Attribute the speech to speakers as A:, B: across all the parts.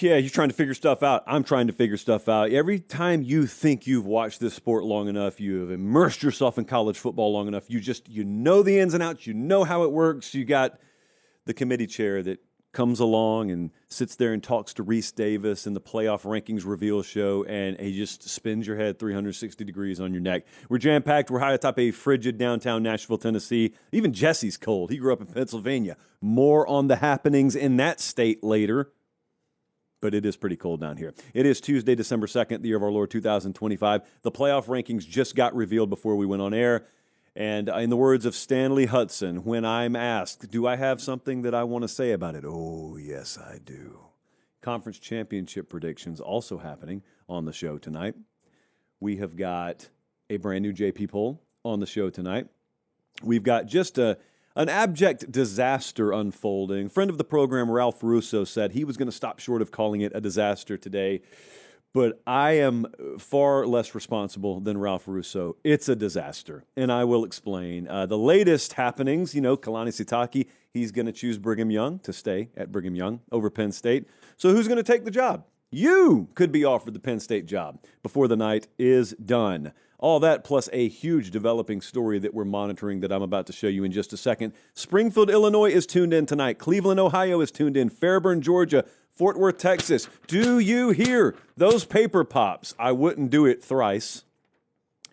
A: Yeah, you're trying to figure stuff out. I'm trying to figure stuff out. Every time you think you've watched this sport long enough, you have immersed yourself in college football long enough, you know the ins and outs, you know how it works. You got the committee chair that comes along and sits there and talks to Reese Davis in the playoff rankings reveal show, and he just spins your head 360 degrees on your neck. We're jam-packed. We're high atop a frigid downtown Nashville, Tennessee. Even Jesse's cold. He grew up in Pennsylvania. More on the happenings in that state later. But it is pretty cold down here. It is Tuesday, December 2nd, the year of our Lord 2025. The playoff rankings just got revealed before we went on air. And in the words of Stanley Hudson, when I'm asked, do I have something that I want to say about it? Oh, yes, I do. Conference championship predictions also happening on the show tonight. We have got a brand new JP poll on the show tonight. We've got just an abject disaster unfolding. Friend of the program, Ralph Russo, said he was going to stop short of calling it a disaster today. But I am far less responsible than Ralph Russo. It's a disaster, and I will explain. The latest happenings, Kalani Sitake, he's going to choose Brigham Young to stay at Brigham Young over Penn State. So who's going to take the job? You could be offered the Penn State job before the night is done. All that plus a huge developing story that we're monitoring that I'm about to show you in just a second. Springfield, Illinois is tuned in tonight. Cleveland, Ohio is tuned in. Fairburn, Georgia. Fort Worth, Texas. Do you hear those paper pops? I wouldn't do it thrice.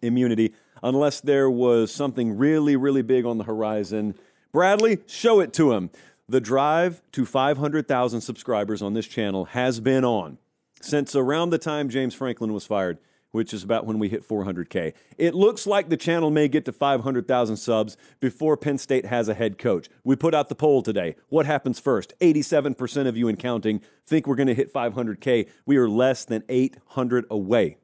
A: Immunity, unless there was something really, really big on the horizon. Bradley, show it to him. The drive to 500,000 subscribers on this channel has been on since around the time James Franklin was fired, which is about when we hit 400K. It looks like the channel may get to 500,000 subs before Penn State has a head coach. We put out the poll today. What happens first? 87% of you and counting think we're going to hit 500K. We are less than 800 away.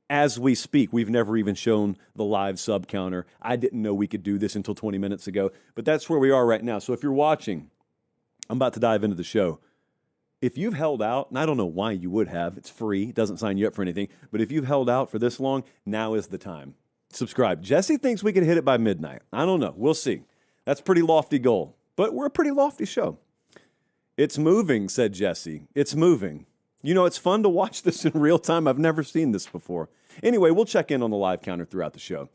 A: As we speak, we've never even shown the live sub counter. I didn't know we could do this until 20 minutes ago, but that's where we are right now. So if you're watching, I'm about to dive into the show. If you've held out, and I don't know why you would have, it's free, it doesn't sign you up for anything, but if you've held out for this long, now is the time. Subscribe. Jesse thinks we can hit it by midnight. I don't know. We'll see. That's a pretty lofty goal, but we're a pretty lofty show. It's moving, said Jesse. It's moving. It's fun to watch this in real time. I've never seen this before. Anyway, we'll check in on the live counter throughout the show.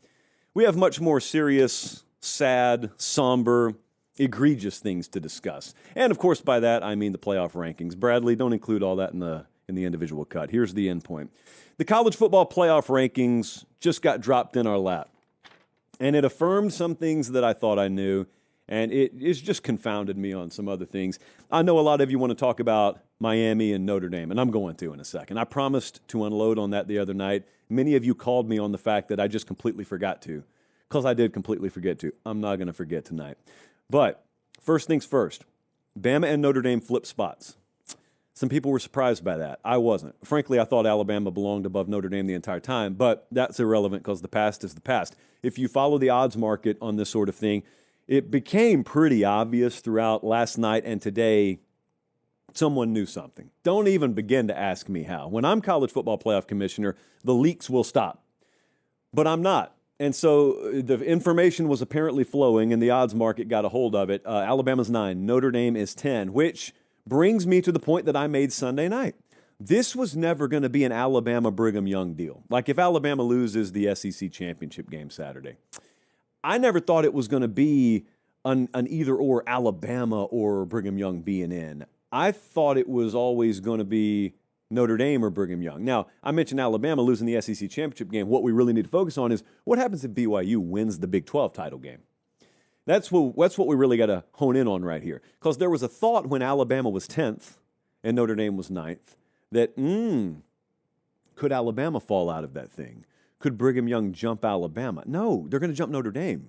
A: We have much more serious, sad, somber, egregious things to discuss. And of course, by that, I mean the playoff rankings. Bradley, don't include all that in the individual cut. Here's the end point. The college football playoff rankings just got dropped in our lap. And it affirmed some things that I thought I knew, and it's just confounded me on some other things. I know a lot of you want to talk about Miami and Notre Dame, and I'm going to in a second. I promised to unload on that the other night. Many of you called me on the fact that I just completely forgot to, because I did completely forget to. I'm not going to forget tonight. But first things first, Bama and Notre Dame flipped spots. Some people were surprised by that. I wasn't. Frankly, I thought Alabama belonged above Notre Dame the entire time, but that's irrelevant because the past is the past. If you follow the odds market on this sort of thing, it became pretty obvious throughout last night and today someone knew something. Don't even begin to ask me how. When I'm college football playoff commissioner, the leaks will stop. But I'm not. And so the information was apparently flowing, and the odds market got a hold of it. Alabama's 9, Notre Dame is 10, which brings me to the point that I made Sunday night. This was never going to be an Alabama-Brigham Young deal. Like if Alabama loses the SEC championship game Saturday, I never thought it was going to be an either-or Alabama or Brigham Young being in. I thought it was always going to be Notre Dame or Brigham Young. Now, I mentioned Alabama losing the SEC championship game. What we really need to focus on is what happens if BYU wins the Big 12 title game. That's what we really got to hone in on right here. Because there was a thought when Alabama was 10th and Notre Dame was 9th that, could Alabama fall out of that thing? Could Brigham Young jump Alabama? No, they're going to jump Notre Dame,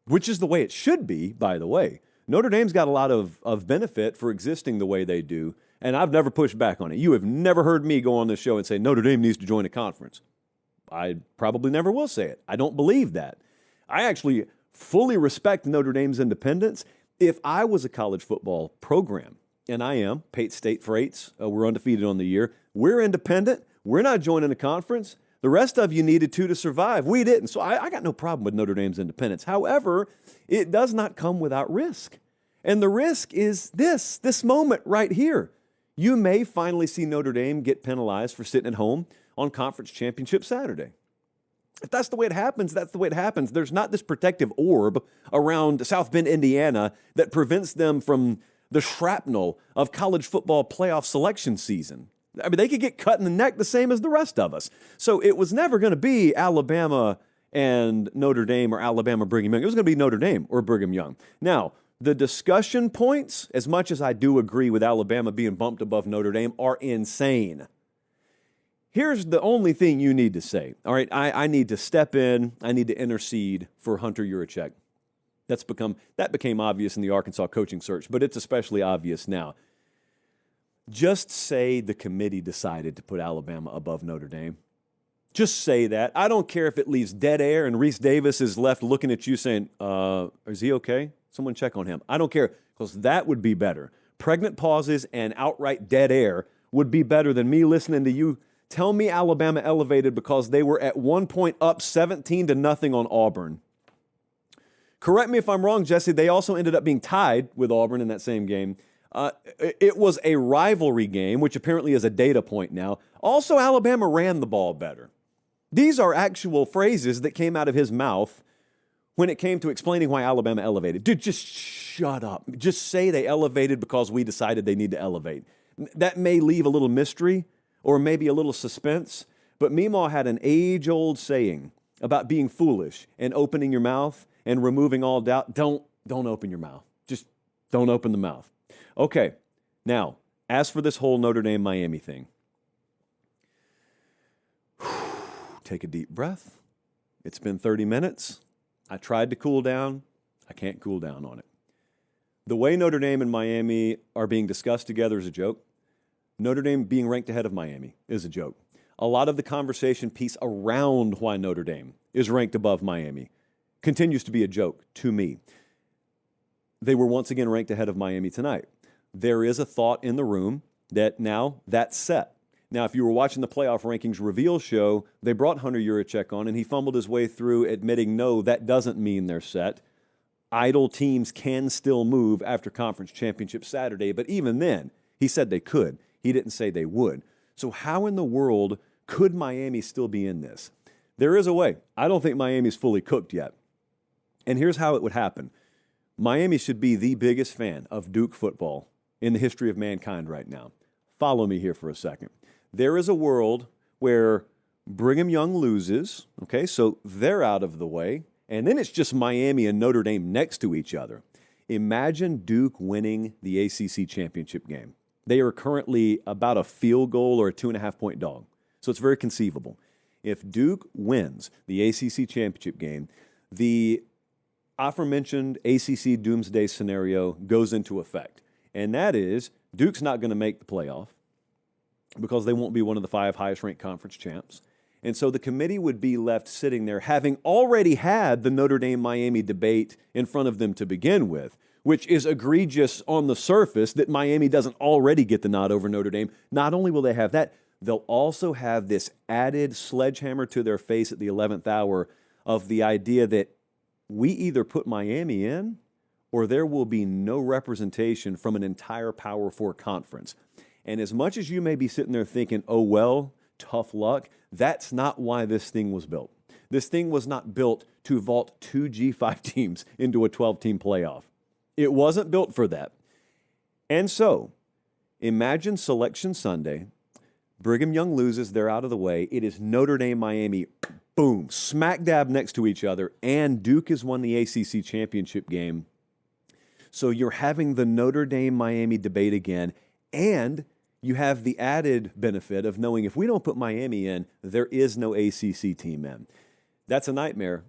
A: which is the way it should be, by the way. Notre Dame's got a lot of benefit for existing the way they do, and I've never pushed back on it. You have never heard me go on this show and say Notre Dame needs to join a conference. I probably never will say it. I don't believe that. I actually fully respect Notre Dame's independence. If I was a college football program, and I am, Pate State Freights, we're undefeated on the year, we're independent, we're not joining a conference. The rest of you needed to survive. We didn't. So I got no problem with Notre Dame's independence. However, it does not come without risk. And the risk is this moment right here. You may finally see Notre Dame get penalized for sitting at home on Conference Championship Saturday. If that's the way it happens, that's the way it happens. There's not this protective orb around South Bend, Indiana, that prevents them from the shrapnel of college football playoff selection season. I mean, they could get cut in the neck the same as the rest of us. So it was never going to be Alabama and Notre Dame or Alabama Brigham Young. It was going to be Notre Dame or Brigham Young. Now, the discussion points, as much as I do agree with Alabama being bumped above Notre Dame, are insane. Here's the only thing you need to say. All right, I need to step in. I need to intercede for Hunter Yurachek. That became obvious in the Arkansas coaching search, but it's especially obvious now. Just say the committee decided to put Alabama above Notre Dame. Just say that. I don't care if it leaves dead air and Reese Davis is left looking at you saying, is he okay? Someone check on him. I don't care, because that would be better. Pregnant pauses and outright dead air would be better than me listening to you tell me Alabama elevated because they were at one point up 17-0 on Auburn. Correct me if I'm wrong, Jesse. They also ended up being tied with Auburn in that same game. It was a rivalry game, which apparently is a data point now. Also, Alabama ran the ball better. These are actual phrases that came out of his mouth when it came to explaining why Alabama elevated. Dude, just shut up. Just say they elevated because we decided they need to elevate. That may leave a little mystery or maybe a little suspense, but Meemaw had an age-old saying about being foolish and opening your mouth and removing all doubt. Don't open your mouth. Just don't open the mouth. Okay, now, as for this whole Notre Dame-Miami thing, take a deep breath. It's been 30 minutes. I tried to cool down. I can't cool down on it. The way Notre Dame and Miami are being discussed together is a joke. Notre Dame being ranked ahead of Miami is a joke. A lot of the conversation piece around why Notre Dame is ranked above Miami continues to be a joke to me. They were once again ranked ahead of Miami tonight. There is a thought in the room that now that's set. Now, if you were watching the playoff rankings reveal show, they brought Hunter Yurachek on, and he fumbled his way through admitting, no, that doesn't mean they're set. Idle teams can still move after Conference Championship Saturday, but even then, he said they could. He didn't say they would. So how in the world could Miami still be in this? There is a way. I don't think Miami's fully cooked yet. And here's how it would happen. Miami should be the biggest fan of Duke football in the history of mankind right now. Follow me here for a second. There is a world where Brigham Young loses, okay, so they're out of the way, and then it's just Miami and Notre Dame next to each other. Imagine Duke winning the ACC championship game. They are currently about a field goal or a 2.5-point dog, so it's very conceivable. If Duke wins the ACC championship game, the aforementioned ACC doomsday scenario goes into effect, and that is Duke's not going to make the playoff because they won't be one of the 5 highest-ranked conference champs. And so the committee would be left sitting there having already had the Notre Dame-Miami debate in front of them to begin with, which is egregious on the surface that Miami doesn't already get the nod over Notre Dame. Not only will they have that, they'll also have this added sledgehammer to their face at the 11th hour of the idea that we either put Miami in or there will be no representation from an entire Power 4 conference. And as much as you may be sitting there thinking, oh, well, tough luck, that's not why this thing was built. This thing was not built to vault 2 G5 teams into a 12-team playoff. It wasn't built for that. And so, imagine Selection Sunday. Brigham Young loses, they're out of the way. It is Notre Dame, Miami, boom, smack dab next to each other, and Duke has won the ACC championship game. So you're having the Notre Dame-Miami debate again, and you have the added benefit of knowing if we don't put Miami in, there is no ACC team in. That's a nightmare.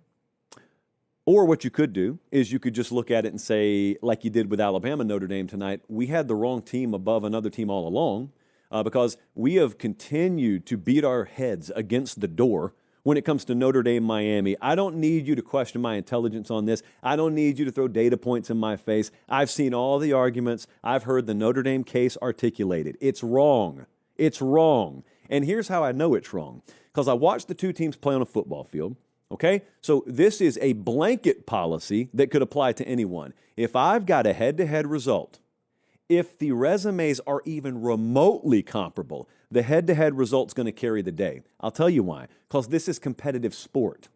A: Or what you could do is you could just look at it and say, like you did with Alabama Notre Dame tonight, we had the wrong team above another team all along because we have continued to beat our heads against the door when it comes to Notre Dame, Miami. I don't need you to question my intelligence on this. I don't need you to throw data points in my face. I've seen all the arguments. I've heard the Notre Dame case articulated. It's wrong. It's wrong. And here's how I know it's wrong. Because I watched the two teams play on a football field. Okay? So this is a blanket policy that could apply to anyone. If I've got a head-to-head result if the resumes are even remotely comparable, the head-to-head result's going to carry the day. I'll tell you why. Because this is competitive sport.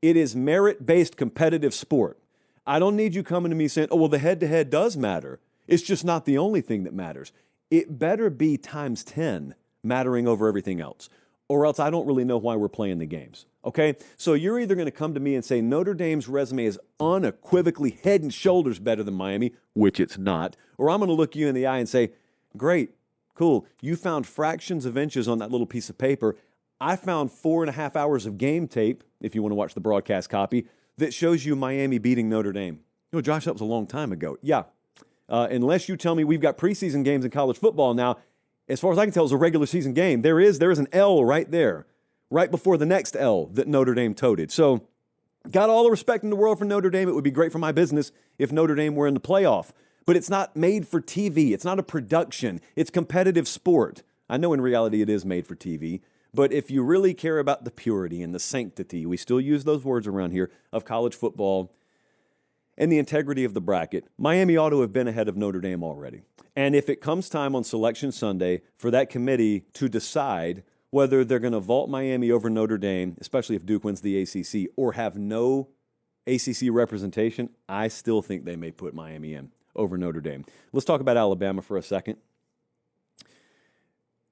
A: It is merit-based competitive sport. I don't need you coming to me saying, oh, well, the head-to-head does matter. It's just not the only thing that matters. It better be times 10 mattering over everything else, or else I don't really know why we're playing the games, okay? So you're either going to come to me and say Notre Dame's resume is unequivocally head and shoulders better than Miami, which it's not, or I'm going to look you in the eye and say, great, cool, you found fractions of inches on that little piece of paper. I found 4.5 hours of game tape, if you want to watch the broadcast copy, that shows you Miami beating Notre Dame. You know, Josh, that was a long time ago. Yeah. Unless you tell me we've got preseason games in college football now, as far as I can tell, it's a regular season game. There is an L right there, right before the next L that Notre Dame toted. So, got all the respect in the world for Notre Dame. It would be great for my business if Notre Dame were in the playoff. But it's not made for TV. It's not a production. It's competitive sport. I know in reality it is made for TV. But if you really care about the purity and the sanctity, we still use those words around here, of college football and the integrity of the bracket, Miami ought to have been ahead of Notre Dame already. And if it comes time on Selection Sunday for that committee to decide whether they're going to vault Miami over Notre Dame, especially if Duke wins the ACC, or have no ACC representation, I still think they may put Miami in over Notre Dame. Let's talk about Alabama for a second.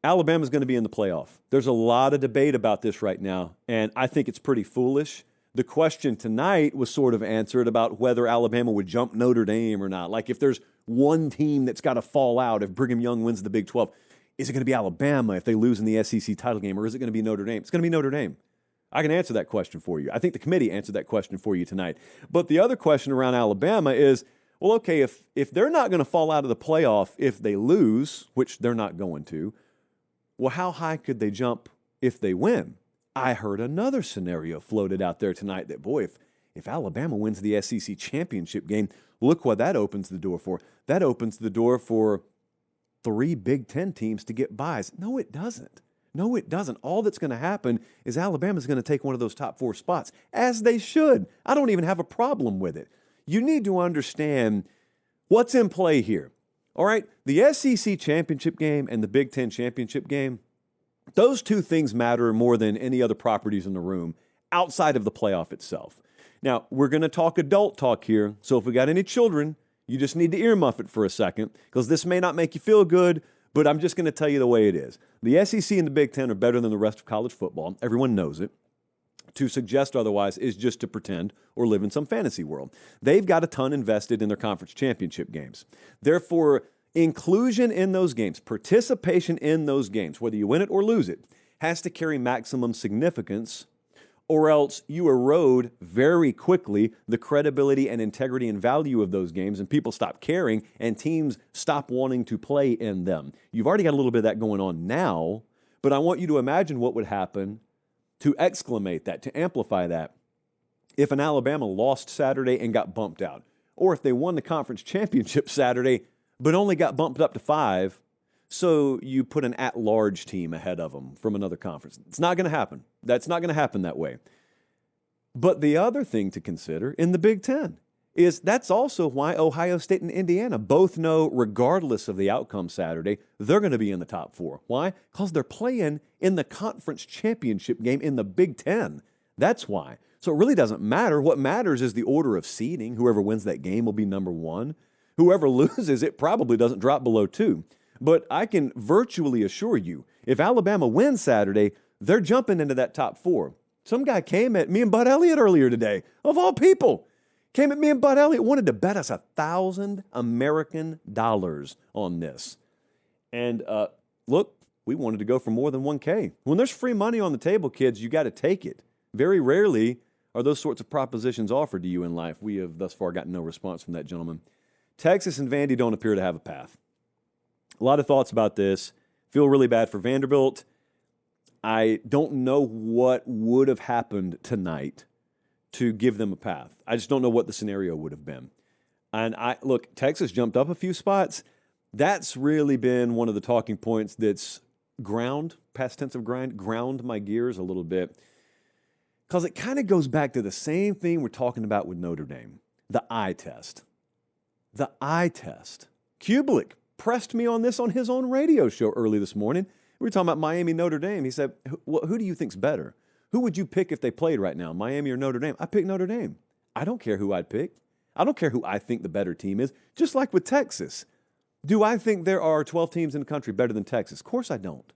A: Alabama's going to be in the playoff. There's a lot of debate about this right now, and I think it's pretty foolish. The question tonight was sort of answered about whether Alabama would jump Notre Dame or not. Like if there's one team that's got to fall out if Brigham Young wins the Big 12, is it going to be Alabama if they lose in the SEC title game, or is it going to be Notre Dame? It's going to be Notre Dame. I can answer that question for you. I think the committee answered that question for you tonight. But the other question around Alabama is, well, okay, if they're not going to fall out of the playoff if they lose, which they're not going to, well, how high could they jump if they win? I heard another scenario floated out there tonight that, boy, if Alabama wins the SEC championship game, look what that opens the door for. That opens the door for 3 Big Ten teams to get buys. No, it doesn't. No, it doesn't. All that's going to happen is Alabama's going to take one of those top 4 spots, as they should. I don't even have a problem with it. You need to understand what's in play here. All right, the SEC championship game and the Big Ten championship game, those two things matter more than any other properties in the room outside of the playoff itself. Now, we're going to talk adult talk here, so if we got any children, you just need to earmuff it for a second, because this may not make you feel good, but I'm just going to tell you the way it is. The SEC and the Big Ten are better than the rest of college football. Everyone knows it. To suggest otherwise is just to pretend or live in some fantasy world. They've got a ton invested in their conference championship games. Therefore, inclusion in those games, participation in those games, whether you win it or lose it, has to carry maximum significance, or else you erode very quickly the credibility and integrity and value of those games, and people stop caring, and teams stop wanting to play in them. You've already got a little bit of that going on now, but I want you to imagine what would happen to exclamate that, to amplify that, if an Alabama lost Saturday and got bumped out, or if they won the conference championship Saturday but only got bumped up to 5, so you put an at-large team ahead of them from another conference. It's not going to happen. That's not going to happen that way. But the other thing to consider in the Big Ten is that's also why Ohio State and Indiana both know, regardless of the outcome Saturday, they're going to be in the top 4. Why? Because they're playing in the conference championship game in the Big Ten. That's why. So it really doesn't matter. What matters is the order of seeding. Whoever wins that game will be number 1. Whoever loses it probably doesn't drop below 2. But I can virtually assure you, if Alabama wins Saturday, they're jumping into that top 4. Some guy came at me and Bud Elliott earlier today, of all people. Came at me and Bud Elliott, wanted to bet us $1,000 American on this. And look, we wanted to go for more than $1K. When there's free money on the table, kids, you got to take it. Very rarely are those sorts of propositions offered to you in life. We have thus far gotten no response from that gentleman. Texas and Vandy don't appear to have a path. A lot of thoughts about this. Feel really bad for Vanderbilt. I don't know what would have happened tonight to give them a path. I just don't know what the scenario would have been. And look, Texas jumped up a few spots. That's really been one of the talking points that's past tense of ground my gears a little bit. Because it kind of goes back to the same thing we're talking about with Notre Dame, the eye test. The eye test. Kublik pressed me on this on his own radio show early this morning. We were talking about Miami, Notre Dame. He said, who do you think's better? Who would you pick if they played right now, Miami or Notre Dame? I pick Notre Dame. I don't care who I'd pick. I don't care who I think the better team is. Just like with Texas. Do I think there are 12 teams in the country better than Texas? Of course I don't.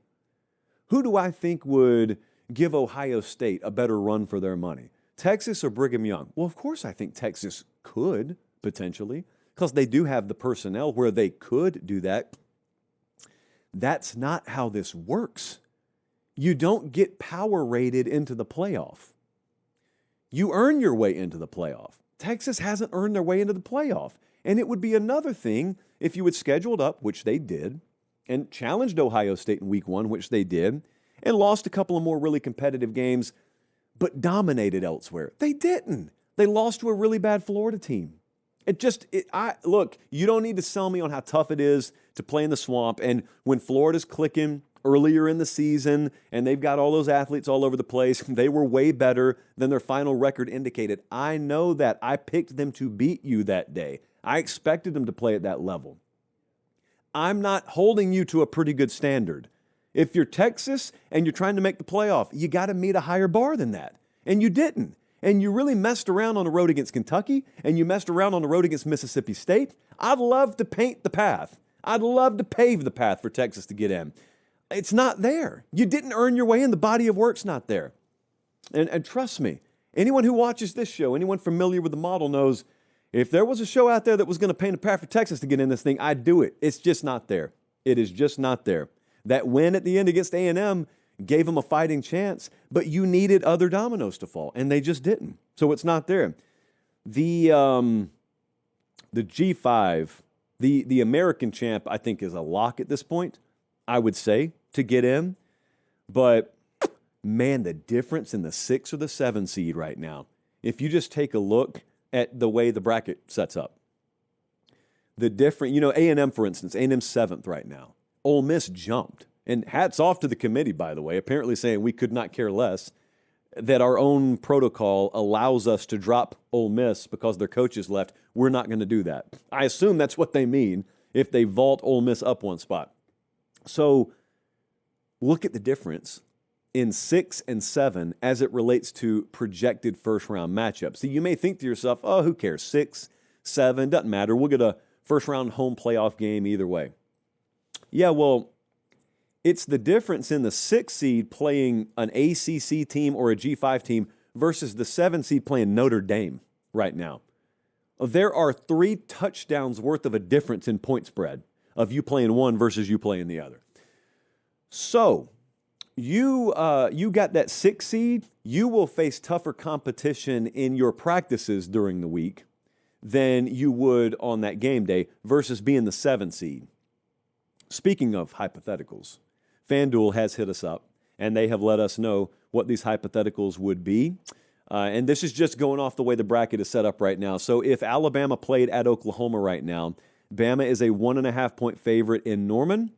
A: Who do I think would give Ohio State a better run for their money? Texas or Brigham Young? Well, of course I think Texas could, potentially, because they do have the personnel where they could do that. That's not how this works. You don't get power rated into the playoff. You earn your way into the playoff. Texas hasn't earned their way into the playoff. And it would be another thing if you had scheduled up, which they did, and challenged Ohio State in week 1, which they did, and lost a couple of more really competitive games, but dominated elsewhere. They didn't. They lost to a really bad Florida team. Look, you don't need to sell me on how tough it is to play in the swamp. And when Florida's clicking earlier in the season and they've got all those athletes all over the place, they were way better than their final record indicated. I know that. I picked them to beat you that day. I expected them to play at that level. I'm not holding you to a pretty good standard. If you're Texas and you're trying to make the playoff, you got to meet a higher bar than that. And you didn't. And you really messed around on the road against Kentucky, and you messed around on the road against Mississippi State. I'd love to paint the path. I'd love to pave the path for Texas to get in. It's not there. You didn't earn your way in. The body of work's not there. And trust me, anyone who watches this show, anyone familiar with the model knows if there was a show out there that was going to paint a path for Texas to get in this thing, I'd do it. It's just not there. It is just not there. That win at the end against A&M gave them a fighting chance, but you needed other dominoes to fall, and they just didn't. So it's not there. The G5, the American champ, I think is a lock at this point, I would say, to get in. But, man, the difference in the 6 or the 7 seed right now, if you just take a look at the way the bracket sets up, the different, A&M, for instance, A&M's 7th right now. Ole Miss jumped. And hats off to the committee, by the way, apparently saying we could not care less that our own protocol allows us to drop Ole Miss because their coaches left. We're not going to do that. I assume that's what they mean if they vault Ole Miss up one spot. So look at the difference in 6 and 7 as it relates to projected first-round matchups. So you may think to yourself, oh, who cares? 6, 7, doesn't matter. We'll get a first-round home playoff game either way. Yeah, well, it's the difference in the 6 seed playing an ACC team or a G5 team versus the 7 seed playing Notre Dame right now. There are 3 touchdowns worth of a difference in point spread of you playing one versus you playing the other. So you got that 6 seed. You will face tougher competition in your practices during the week than you would on that game day versus being the 7 seed. Speaking of hypotheticals, FanDuel has hit us up, and they have let us know what these hypotheticals would be. And this is just going off the way the bracket is set up right now. So if Alabama played at Oklahoma right now, Bama is a 1.5-point favorite in Norman.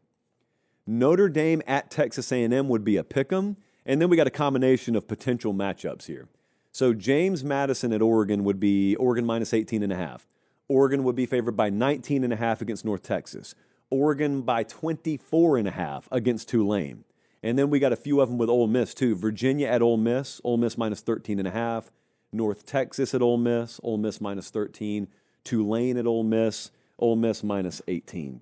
A: Notre Dame at Texas A&M would be a pick'em. And then we got a combination of potential matchups here. So James Madison at Oregon would be Oregon minus 18.5. Oregon would be favored by 19.5 against North Texas. Oregon by 24.5 against Tulane. And then we got a few of them with Ole Miss, too. Virginia at Ole Miss minus 13.5. North Texas at Ole Miss minus 13. Tulane at Ole Miss minus 18.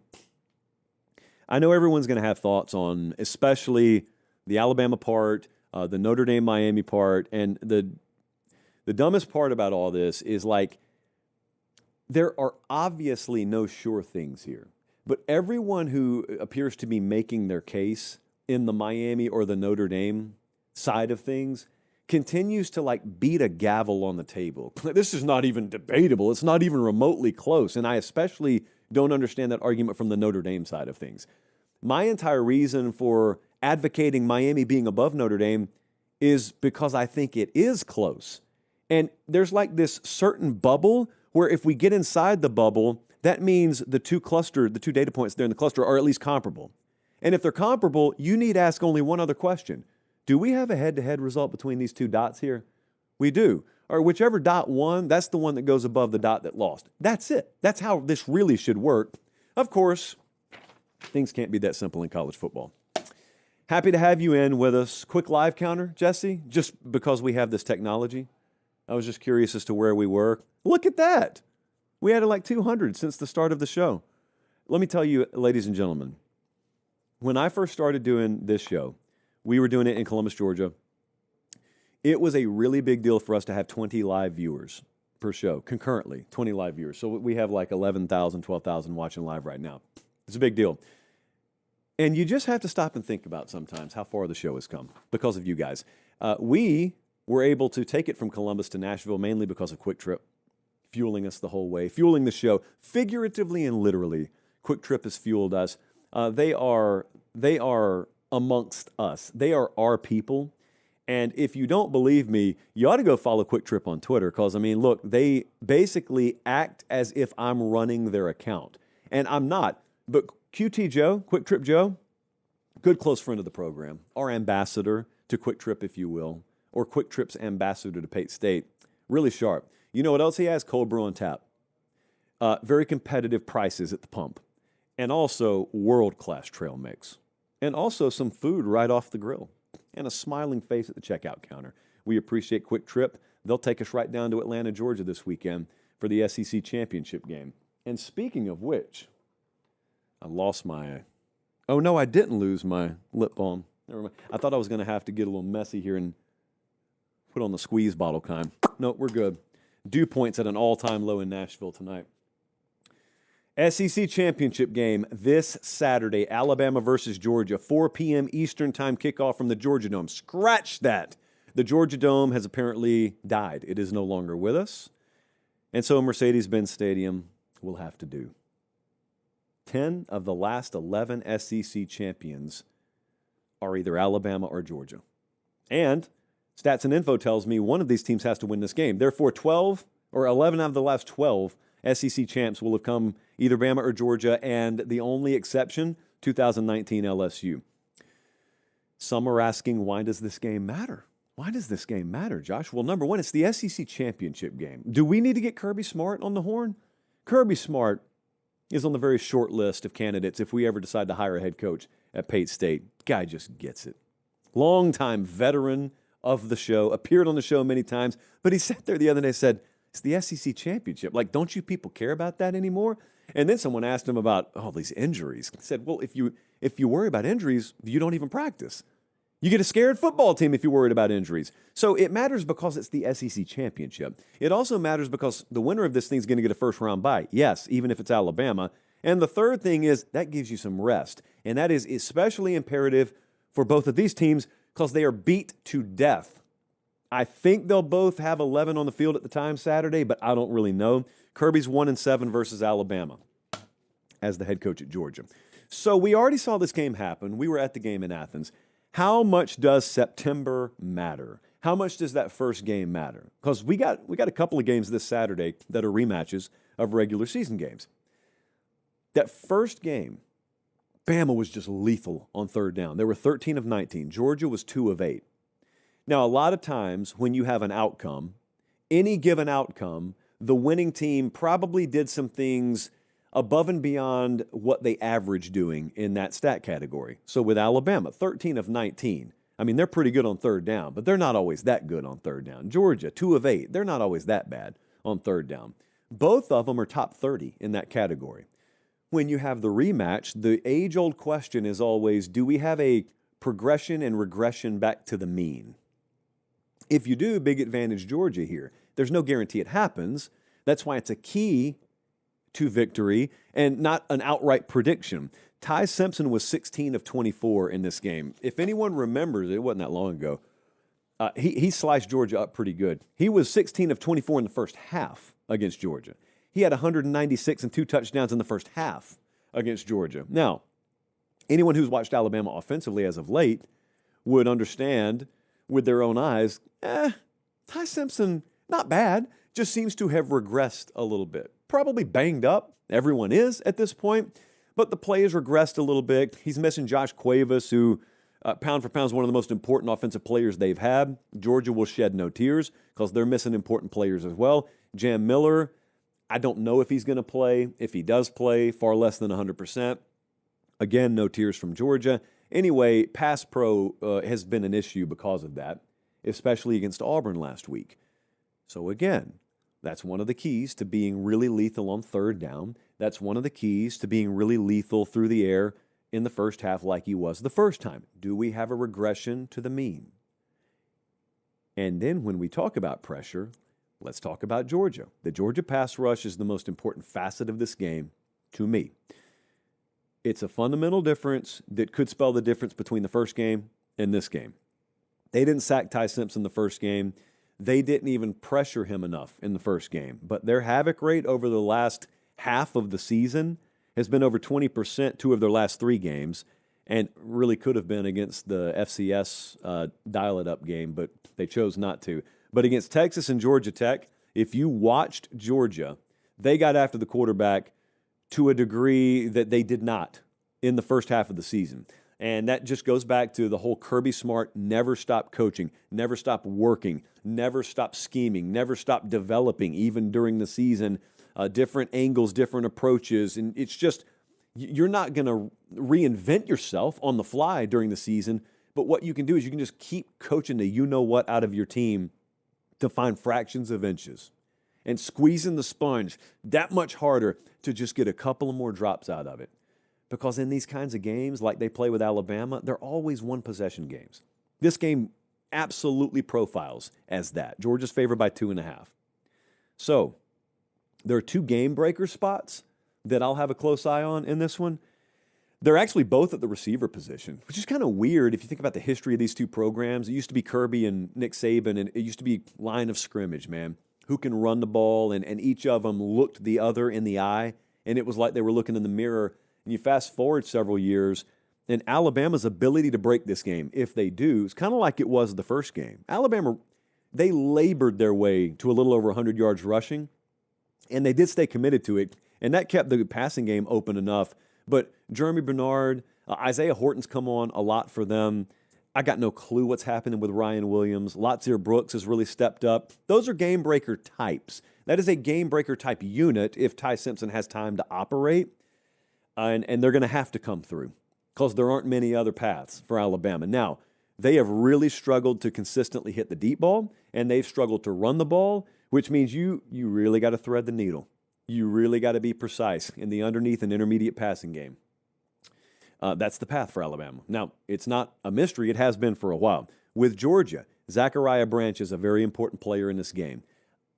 A: I know everyone's going to have thoughts on especially the Alabama part, the Notre Dame Miami part, and the dumbest part about all this is there are obviously no sure things here. But everyone who appears to be making their case in the Miami or the Notre Dame side of things continues to beat a gavel on the table. This is not even debatable. It's not even remotely close. And I especially don't understand that argument from the Notre Dame side of things. My entire reason for advocating Miami being above Notre Dame is because I think it is close. And there's this certain bubble where if we get inside the bubble, that means the two data points there in the cluster are at least comparable. And if they're comparable, you need to ask only one other question. Do we have a head-to-head result between these two dots here? We do. Or whichever dot won, that's the one that goes above the dot that lost. That's it. That's how this really should work. Of course, things can't be that simple in college football. Happy to have you in with us. Quick live counter, Jesse, just because we have this technology. I was just curious as to where we were. Look at that. We added like 200 since the start of the show. Let me tell you, ladies and gentlemen, when I first started doing this show, we were doing it in Columbus, Georgia. It was a really big deal for us to have 20 live viewers per show, concurrently, 20 live viewers. So we have like 11,000, 12,000 watching live right now. It's a big deal. And you just have to stop and think about sometimes how far the show has come because of you guys. We were able to take it from Columbus to Nashville mainly because of Quick Trip, fueling us the whole way, fueling the show, figuratively and literally. Quick Trip has fueled us. They are amongst us. They are our people. And if you don't believe me, you ought to go follow Quick Trip on Twitter because, I mean, look, they basically act as if I'm running their account. And I'm not. But QT Joe, Quick Trip Joe, good close friend of the program, our ambassador to Quick Trip, if you will, or Quick Trip's ambassador to Pate State, really sharp. You know what else he has? Cold brew on tap. Very competitive prices at the pump. And also world-class trail mix. And also some food right off the grill. And a smiling face at the checkout counter. We appreciate Quick Trip. They'll take us right down to Atlanta, Georgia this weekend for the SEC championship game. And speaking of which, I lost my... Oh, no, I didn't lose my lip balm. Never mind. I thought I was going to have to get a little messy here and put on the squeeze bottle kind. No, we're good. Dew points at an all-time low in Nashville tonight. SEC championship game this Saturday, Alabama versus Georgia, 4 p.m. Eastern time kickoff from the Georgia Dome. Scratch that. The Georgia Dome has apparently died. It is no longer with us. And so Mercedes-Benz Stadium will have to do. 10 of the last 11 SEC champions are either Alabama or Georgia. And Stats and Info tells me one of these teams has to win this game. Therefore, 12 or 11 out of the last 12 SEC champs will have come either Bama or Georgia, and the only exception, 2019 LSU. Some are asking, why does this game matter? Why does this game matter, Josh? Well, number one, it's the SEC championship game. Do we need to get Kirby Smart on the horn? Kirby Smart is on the very short list of candidates if we ever decide to hire a head coach at Pate State. Guy just gets it. Longtime veteran of the show, appeared on the show many times, but he sat there the other day and said, it's the SEC championship. Like, don't you people care about that anymore? And then someone asked him about all these injuries. He said, well, if you worry about injuries, you don't even practice. You get a scared football team if you're worried about injuries. So it matters because it's the SEC championship. It also matters because the winner of this thing is going to get a first-round bye. Yes, even if it's Alabama. And the third thing is that gives you some rest. And that is especially imperative for both of these teams because they are beat to death. I think they'll both have 11 on the field at the time Saturday, but I don't really know. Kirby's 1-7 versus Alabama as the head coach at Georgia. So we already saw this game happen. We were at the game in Athens. How much does September matter? How much does that first game matter? Because we got a couple of games this Saturday that are rematches of regular season games. That first game, Bama was just lethal on third down. They were 13 of 19. Georgia was 2 of 8. Now, a lot of times when you have an outcome, any given outcome, the winning team probably did some things above and beyond what they average doing in that stat category. So with Alabama, 13 of 19. I mean, they're pretty good on third down, but they're not always that good on third down. Georgia, 2 of 8. They're not always that bad on third down. Both of them are top 30 in that category. When you have the rematch, the age-old question is always, do we have a progression and regression back to the mean? If you do, big advantage Georgia here. There's no guarantee it happens. That's why it's a key to victory and not an outright prediction. Ty Simpson was 16 of 24 in this game. If anyone remembers, it wasn't that long ago, he sliced Georgia up pretty good. He was 16 of 24 in the first half against Georgia. He had 196 and 2 touchdowns in the first half against Georgia. Now, anyone who's watched Alabama offensively as of late would understand with their own eyes, Ty Simpson, not bad, just seems to have regressed a little bit. Probably banged up. Everyone is at this point. But the play has regressed a little bit. He's missing Josh Cuevas, who pound for pound is one of the most important offensive players they've had. Georgia will shed no tears because they're missing important players as well. Jam Miller, I don't know if he's going to play. If he does play, far less than 100%. Again, no tears from Georgia. Anyway, pass pro has been an issue because of that, especially against Auburn last week. So again, that's one of the keys to being really lethal on third down. That's one of the keys to being really lethal through the air in the first half like he was the first time. Do we have a regression to the mean? And then when we talk about pressure, let's talk about Georgia. The Georgia pass rush is the most important facet of this game to me. It's a fundamental difference that could spell the difference between the first game and this game. They didn't sack Ty Simpson the first game. They didn't even pressure him enough in the first game. But their havoc rate over the last half of the season has been over 20% 2 of their last 3 games, and really could have been against the FCS dial-it-up game, but they chose not to. But against Texas and Georgia Tech, if you watched Georgia, they got after the quarterback to a degree that they did not in the first half of the season. And that just goes back to the whole Kirby Smart never stop coaching, never stop working, never stop scheming, never stop developing, even during the season, different angles, different approaches. And it's just, you're not going to reinvent yourself on the fly during the season, but what you can do is you can just keep coaching the you-know-what out of your team to find fractions of inches and squeezing the sponge that much harder to just get a couple of more drops out of it. Because in these kinds of games, like they play with Alabama, they're always one-possession games. This game absolutely profiles as that. Georgia's favored by 2.5. So there are 2 game-breaker spots that I'll have a close eye on in this one. They're actually both at the receiver position, which is kind of weird if you think about the history of these 2 programs. It used to be Kirby and Nick Saban, and it used to be line of scrimmage, man. Who can run the ball, and each of them looked the other in the eye, and it was like they were looking in the mirror. And you fast forward several years, and Alabama's ability to break this game, if they do, is kind of like it was the first game. Alabama, they labored their way to a little over 100 yards rushing, and they did stay committed to it, and that kept the passing game open enough. But Jeremy Bernard, Isaiah Horton's come on a lot for them. I got no clue what's happening with Ryan Williams. Latsier Brooks has really stepped up. Those are game-breaker types. That is a game-breaker type unit if Ty Simpson has time to operate. And they're going to have to come through because there aren't many other paths for Alabama. Now, they have really struggled to consistently hit the deep ball, and they've struggled to run the ball, which means you really got to thread the needle. You really got to be precise in the underneath and intermediate passing game. That's the path for Alabama. Now, it's not a mystery. It has been for a while. With Georgia, Zachariah Branch is a very important player in this game.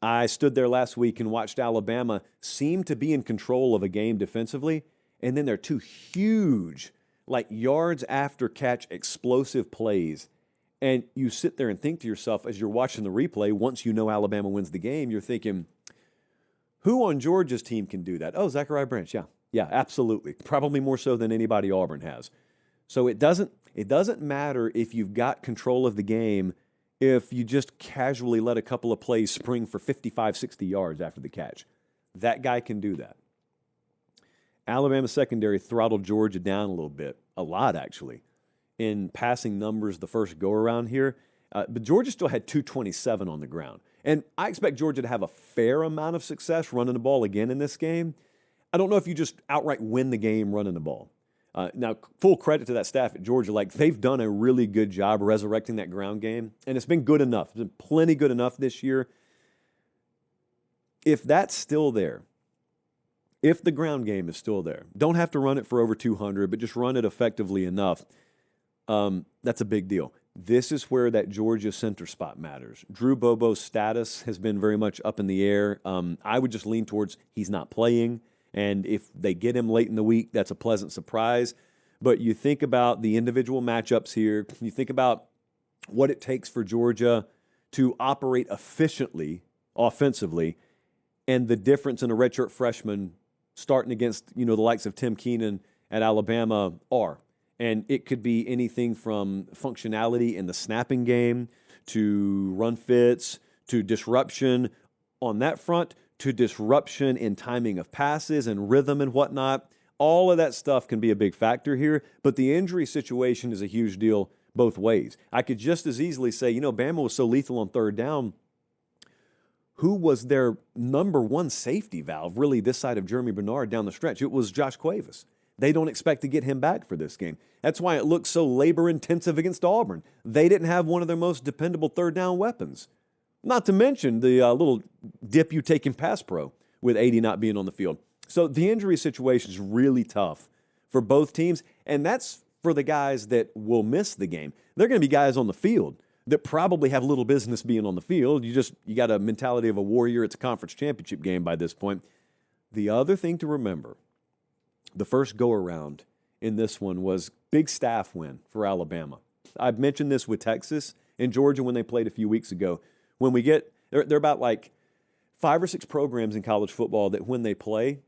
A: I stood there last week and watched Alabama seem to be in control of a game defensively, and then there are 2 huge, like yards after catch explosive plays. And you sit there and think to yourself as you're watching the replay, once you know Alabama wins the game, you're thinking, who on Georgia's team can do that? Oh, Zachariah Branch, yeah, absolutely. Probably more so than anybody Auburn has. So it doesn't matter if you've got control of the game if you just casually let a couple of plays spring for 55, 60 yards after the catch. That guy can do that. Alabama secondary throttled Georgia down a little bit, a lot actually, in passing numbers the first go-around here. But Georgia still had 227 on the ground. And I expect Georgia to have a fair amount of success running the ball again in this game. I don't know if you just outright win the game running the ball. Now, full credit to that staff at Georgia. Like, they've done a really good job resurrecting that ground game, and it's been good enough. It's been plenty good enough this year. If that's still there, if the ground game is still there, don't have to run it for over 200, but just run it effectively enough, that's a big deal. This is where that Georgia center spot matters. Drew Bobo's status has been very much up in the air. I would just lean towards he's not playing, and if they get him late in the week, that's a pleasant surprise. But you think about the individual matchups here. You think about what it takes for Georgia to operate efficiently, offensively, and the difference in a redshirt freshman starting against, the likes of Tim Keenan at Alabama are. And it could be anything from functionality in the snapping game to run fits to disruption on that front to disruption in timing of passes and rhythm and whatnot. All of that stuff can be a big factor here, but the injury situation is a huge deal both ways. I could just as easily say, Bama was so lethal on third down. who was their number one safety valve, really, this side of Jeremy Bernard down the stretch? It was Josh Cuevas. They don't expect to get him back for this game. That's why it looks so labor-intensive against Auburn. They didn't have one of their most dependable third-down weapons. Not to mention the little dip you take in pass pro with 80 not being on the field. So the injury situation is really tough for both teams, and that's for the guys that will miss the game. They're going to be guys on the field that probably have little business being on the field. You got a mentality of a warrior. It's a conference championship game by this point. The other thing to remember, the first go-around in this one was big staff win for Alabama. I've mentioned this with Texas and Georgia when they played a few weeks ago. When we get, they're about like 5 or 6 programs in college football that when they play,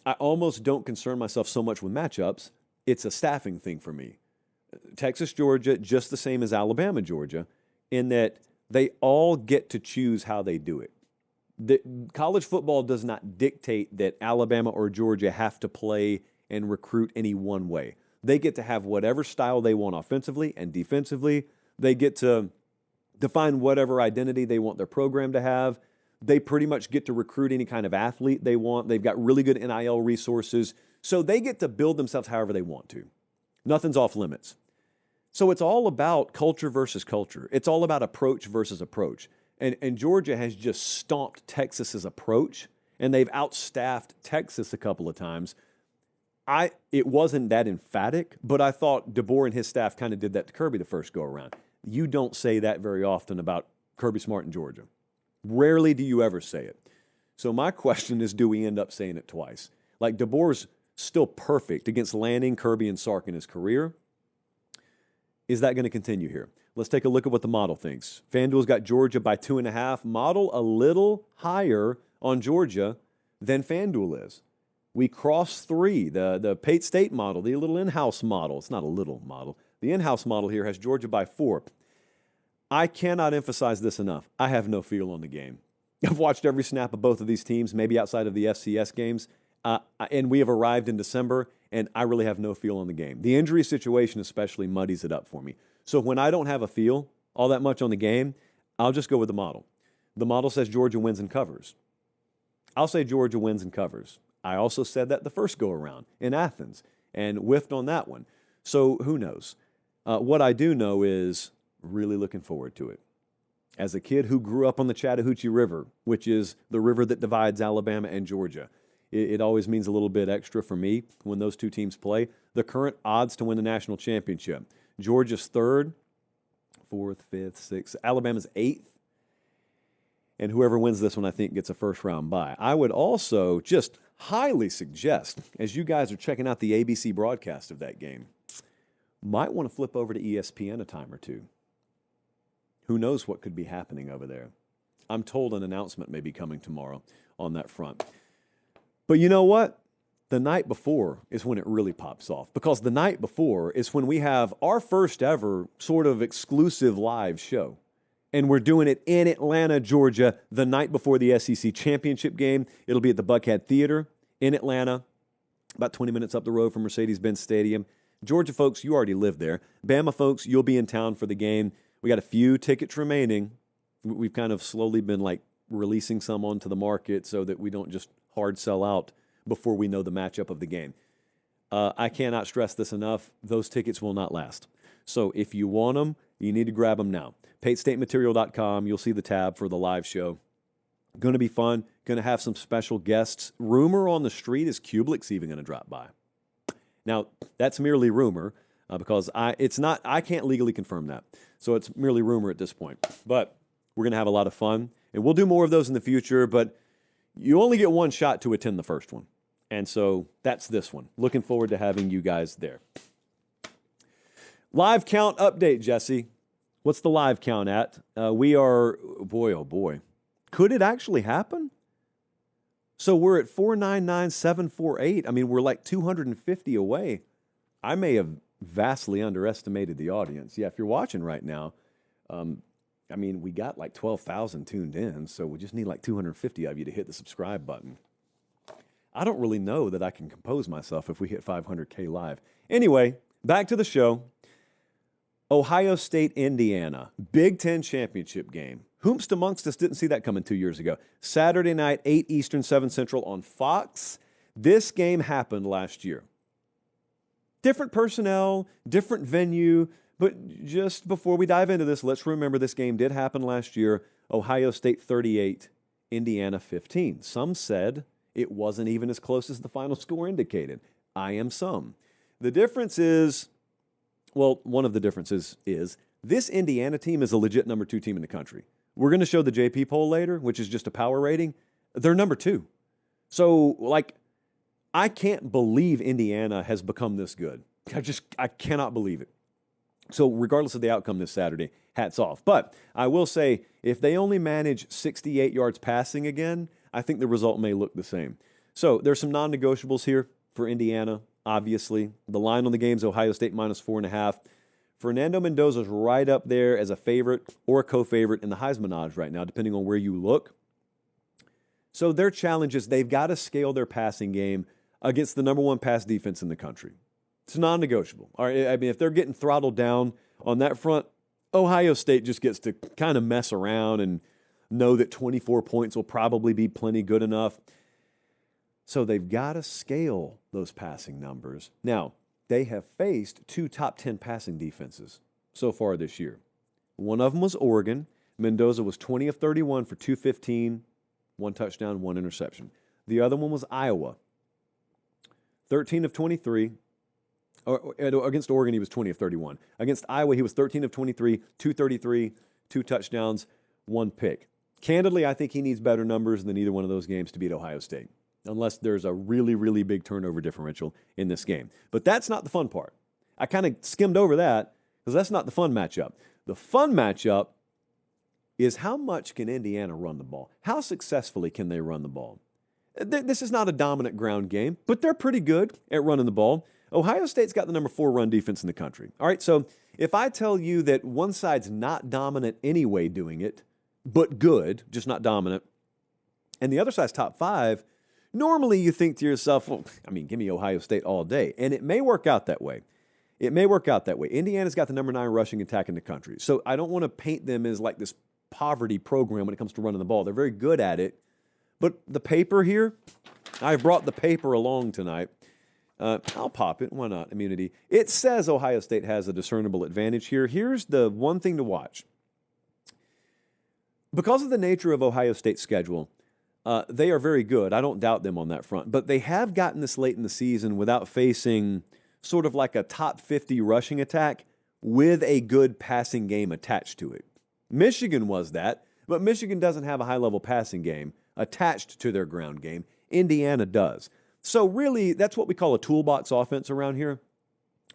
A: I almost don't concern myself so much with matchups. It's a staffing thing for me. Texas, Georgia, just the same as Alabama, Georgia, in that they all get to choose how they do it. College football does not dictate that Alabama or Georgia have to play and recruit any one way. They get to have whatever style they want offensively and defensively. They get to define whatever identity they want their program to have. They pretty much get to recruit any kind of athlete they want. They've got really good NIL resources. So they get to build themselves however they want to. Nothing's off limits. So it's all about culture versus culture. It's all about approach versus approach. And Georgia has just stomped Texas's approach, and they've outstaffed Texas a couple of times. It wasn't that emphatic, but I thought DeBoer and his staff kind of did that to Kirby the first go-around. You don't say that very often about Kirby Smart in Georgia. Rarely do you ever say it. So my question is, do we end up saying it twice? Like, DeBoer's still perfect against Lanning, Kirby, and Sark in his career. Is that going to continue here? Let's take a look at what the model thinks. FanDuel's got Georgia by 2.5. Model a little higher on Georgia than FanDuel is. We cross 3. The Pate State model, the little in-house model. It's not a little model. The in-house model here has Georgia by 4. I cannot emphasize this enough. I have no feel on the game. I've watched every snap of both of these teams, maybe outside of the FCS games, and we have arrived in December, and I really have no feel on the game. The injury situation especially muddies it up for me. So when I don't have a feel all that much on the game, I'll just go with the model. The model says Georgia wins and covers. I'll say Georgia wins and covers. I also said that the first go-around in Athens and whiffed on that one. So who knows? What I do know is really looking forward to it. As a kid who grew up on the Chattahoochee River, which is the river that divides Alabama and Georgia, it always means a little bit extra for me when those two teams play. The current odds to win the national championship: Georgia's 3rd, 4th, 5th, 6th, Alabama's 8th, and whoever wins this one, I think, gets a first-round bye. I would also just highly suggest, as you guys are checking out the ABC broadcast of that game, might want to flip over to ESPN a time or two. Who knows what could be happening over there? I'm told an announcement may be coming tomorrow on that front. But you know what? The night before is when it really pops off, because the night before is when we have our first ever sort of exclusive live show. And we're doing it in Atlanta, Georgia, the night before the SEC championship game. It'll be at the Buckhead Theater in Atlanta, about 20 minutes up the road from Mercedes-Benz Stadium. Georgia folks, you already live there. Bama folks, you'll be in town for the game. We got a few tickets remaining. We've kind of slowly been like releasing some onto the market so that we don't just hard sell out before we know the matchup of the game. I cannot stress this enough. Those tickets will not last. So if you want them, you need to grab them now. PateStateMaterial.com. You'll see the tab for the live show. Going to be fun. Going to have some special guests. Rumor on the street is Kublik's even going to drop by. Now, that's merely rumor because I can't legally confirm that. So it's merely rumor at this point. But we're going to have a lot of fun. And we'll do more of those in the future. But you only get one shot to attend the first one. And so that's this one. Looking forward to having you guys there. Live count update, Jesse. What's the live count at? We are, boy, oh boy. Could it actually happen? So we're at 499,748. I mean, we're like 250 away. I may have vastly underestimated the audience. Yeah, if you're watching right now, I mean, we got like 12,000 tuned in, so we just need like 250 of you to hit the subscribe button. I don't really know that I can compose myself if we hit 500K live. Anyway, back to the show. Ohio State, Indiana, Big Ten championship game. Whomst amongst us didn't see that coming 2 years ago. Saturday night, 8 Eastern, 7 Central on Fox. This game happened last year. Different personnel, different venue, but just before we dive into this, let's remember this game did happen last year. Ohio State 38, Indiana 15. Some said it wasn't even as close as the final score indicated. I am some. The difference is, well, one of the differences is this Indiana team is a legit number 2 team in the country. We're going to show the JP poll later, which is just a power rating. They're number 2. So, I can't believe Indiana has become this good. I cannot believe it. So regardless of the outcome this Saturday, hats off. But I will say, if they only manage 68 yards passing again, I think the result may look the same. So there's some non-negotiables here for Indiana, obviously. The line on the game is Ohio State -4.5. Fernando Mendoza's right up there as a favorite or a co-favorite in the Heisman odds right now, depending on where you look. So their challenge is they've got to scale their passing game against the number 1 pass defense in the country. It's non-negotiable. All right, I mean, if they're getting throttled down on that front, Ohio State just gets to kind of mess around and know that 24 points will probably be plenty good enough. So they've got to scale those passing numbers. Now, they have faced 2 top 10 passing defenses so far this year. One of them was Oregon. Mendoza was 20 of 31 for 215, 1 touchdown, 1 interception. The other one was Iowa. 13 of 23. Against Oregon, he was 20 of 31. Against Iowa, he was 13 of 23, 233, 2 touchdowns, 1 pick. Candidly, I think he needs better numbers than either one of those games to beat Ohio State, unless there's a really, really big turnover differential in this game. But that's not the fun part. I kind of skimmed over that because that's not the fun matchup. The fun matchup is how much can Indiana run the ball? How successfully can they run the ball? This is not a dominant ground game, but they're pretty good at running the ball. Ohio State's got the number 4 run defense in the country. All right, so if I tell you that one side's not dominant anyway doing it, but good, just not dominant, and the other side's top 5, normally you think to yourself, well, I mean, give me Ohio State all day. And it may work out that way. It may work out that way. Indiana's got the number 9 rushing attack in the country. So I don't want to paint them as like this poverty program when it comes to running the ball. They're very good at it. But the paper here, I've brought the paper along tonight. I'll pop it. Why not? Immunity. It says Ohio State has a discernible advantage here. Here's the one thing to watch. Because of the nature of Ohio State's schedule, they are very good. I don't doubt them on that front. But they have gotten this late in the season without facing sort of like a top 50 rushing attack with a good passing game attached to it. Michigan was that, but Michigan doesn't have a high-level passing game attached to their ground game. Indiana does. So really, that's what we call a toolbox offense around here.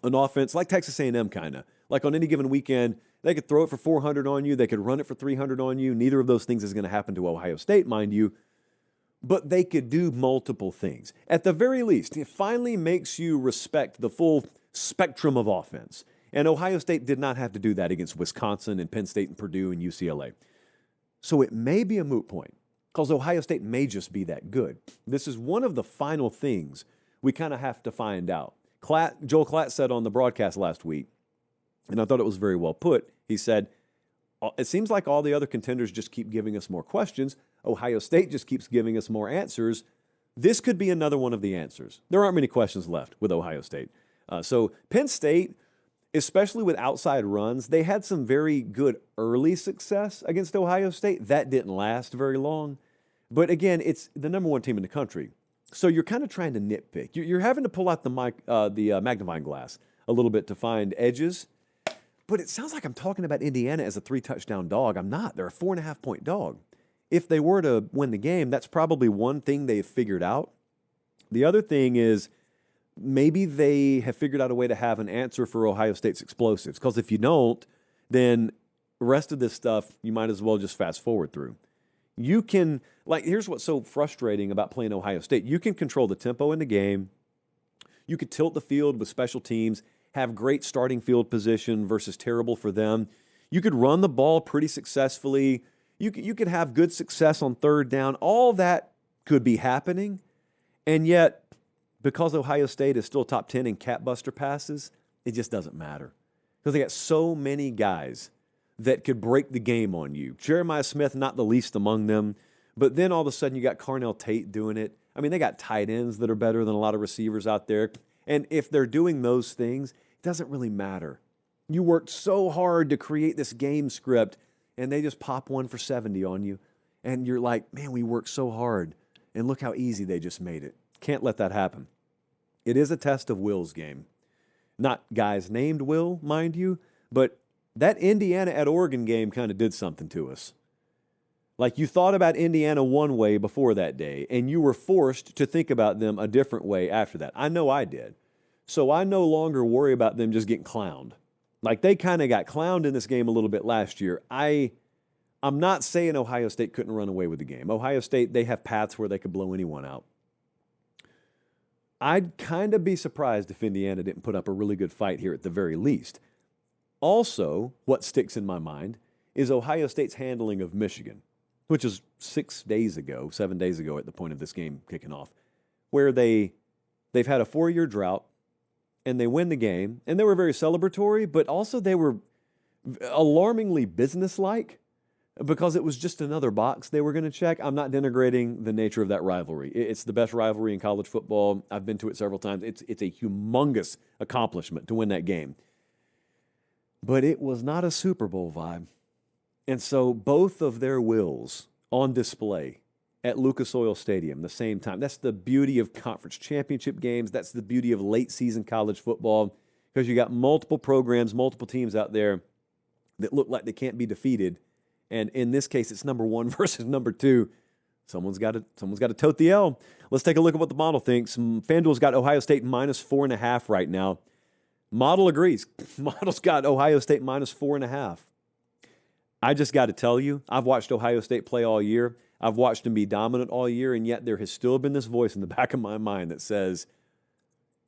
A: An offense like Texas A&M kind of. Like on any given weekend, they could throw it for 400 on you. They could run it for 300 on you. Neither of those things is going to happen to Ohio State, mind you. But they could do multiple things. At the very least, it finally makes you respect the full spectrum of offense. And Ohio State did not have to do that against Wisconsin and Penn State and Purdue and UCLA. So it may be a moot point because Ohio State may just be that good. This is one of the final things we kind of have to find out. Joel Klatt said on the broadcast last week, and I thought it was very well put, he said, it seems like all the other contenders just keep giving us more questions. Ohio State just keeps giving us more answers. This could be another one of the answers. There aren't many questions left with Ohio State. So Penn State, especially with outside runs, they had some very good early success against Ohio State. That didn't last very long. But again, it's the number 1 team in the country. So you're kind of trying to nitpick. You're having to pull out the magnifying glass a little bit to find edges. But it sounds like I'm talking about Indiana as a 3-touchdown dog. I'm not. They're a 4.5-point dog. If they were to win the game, that's probably one thing they've figured out. The other thing is maybe they have figured out a way to have an answer for Ohio State's explosives. Because if you don't, then the rest of this stuff, you might as well just fast forward through. You can, here's what's so frustrating about playing Ohio State. You can control the tempo in the game. You could tilt the field with special teams, have great starting field position versus terrible for them. You could run the ball pretty successfully. You could have good success on third down. All that could be happening. And yet, because Ohio State is still top 10 in cap buster passes, it just doesn't matter. Because they got so many guys that could break the game on you. Jeremiah Smith, not the least among them. But then all of a sudden you got Carnell Tate doing it. I mean, they got tight ends that are better than a lot of receivers out there. And if they're doing those things, it doesn't really matter. You worked so hard to create this game script, and they just pop one for 70 on you. And you're like, man, we worked so hard. And look how easy they just made it. Can't let that happen. It is a test of Will's game. Not guys named Will, mind you, but that Indiana at Oregon game kind of did something to us. Like you thought about Indiana one way before that day, and you were forced to think about them a different way after that. I know I did. So I no longer worry about them just getting clowned. Like they kind of got clowned in this game a little bit last year. I'm not saying Ohio State couldn't run away with the game. Ohio State, they have paths where they could blow anyone out. I'd kind of be surprised if Indiana didn't put up a really good fight here at the very least. Also, what sticks in my mind is Ohio State's handling of Michigan, which is 7 days ago at the point of this game kicking off, where they've had a 4-year drought, and they win the game, and they were very celebratory, but also they were alarmingly businesslike because it was just another box they were going to check. I'm not denigrating the nature of that rivalry. It's the best rivalry in college football. I've been to it several times. It's a humongous accomplishment to win that game. But it was not a Super Bowl vibe. And so both of their wills on display at Lucas Oil Stadium the same time. That's the beauty of conference championship games. That's the beauty of late season college football, because you got multiple programs, multiple teams out there that look like they can't be defeated. And in this case, it's number 1 versus number 2. Someone's got to tote the L. Let's take a look at what the model thinks. FanDuel's got Ohio State minus 4.5 right now. Model agrees. Model's got Ohio State minus 4.5. I just got to tell you, I've watched Ohio State play all year. I've watched them be dominant all year, and yet there has still been this voice in the back of my mind that says,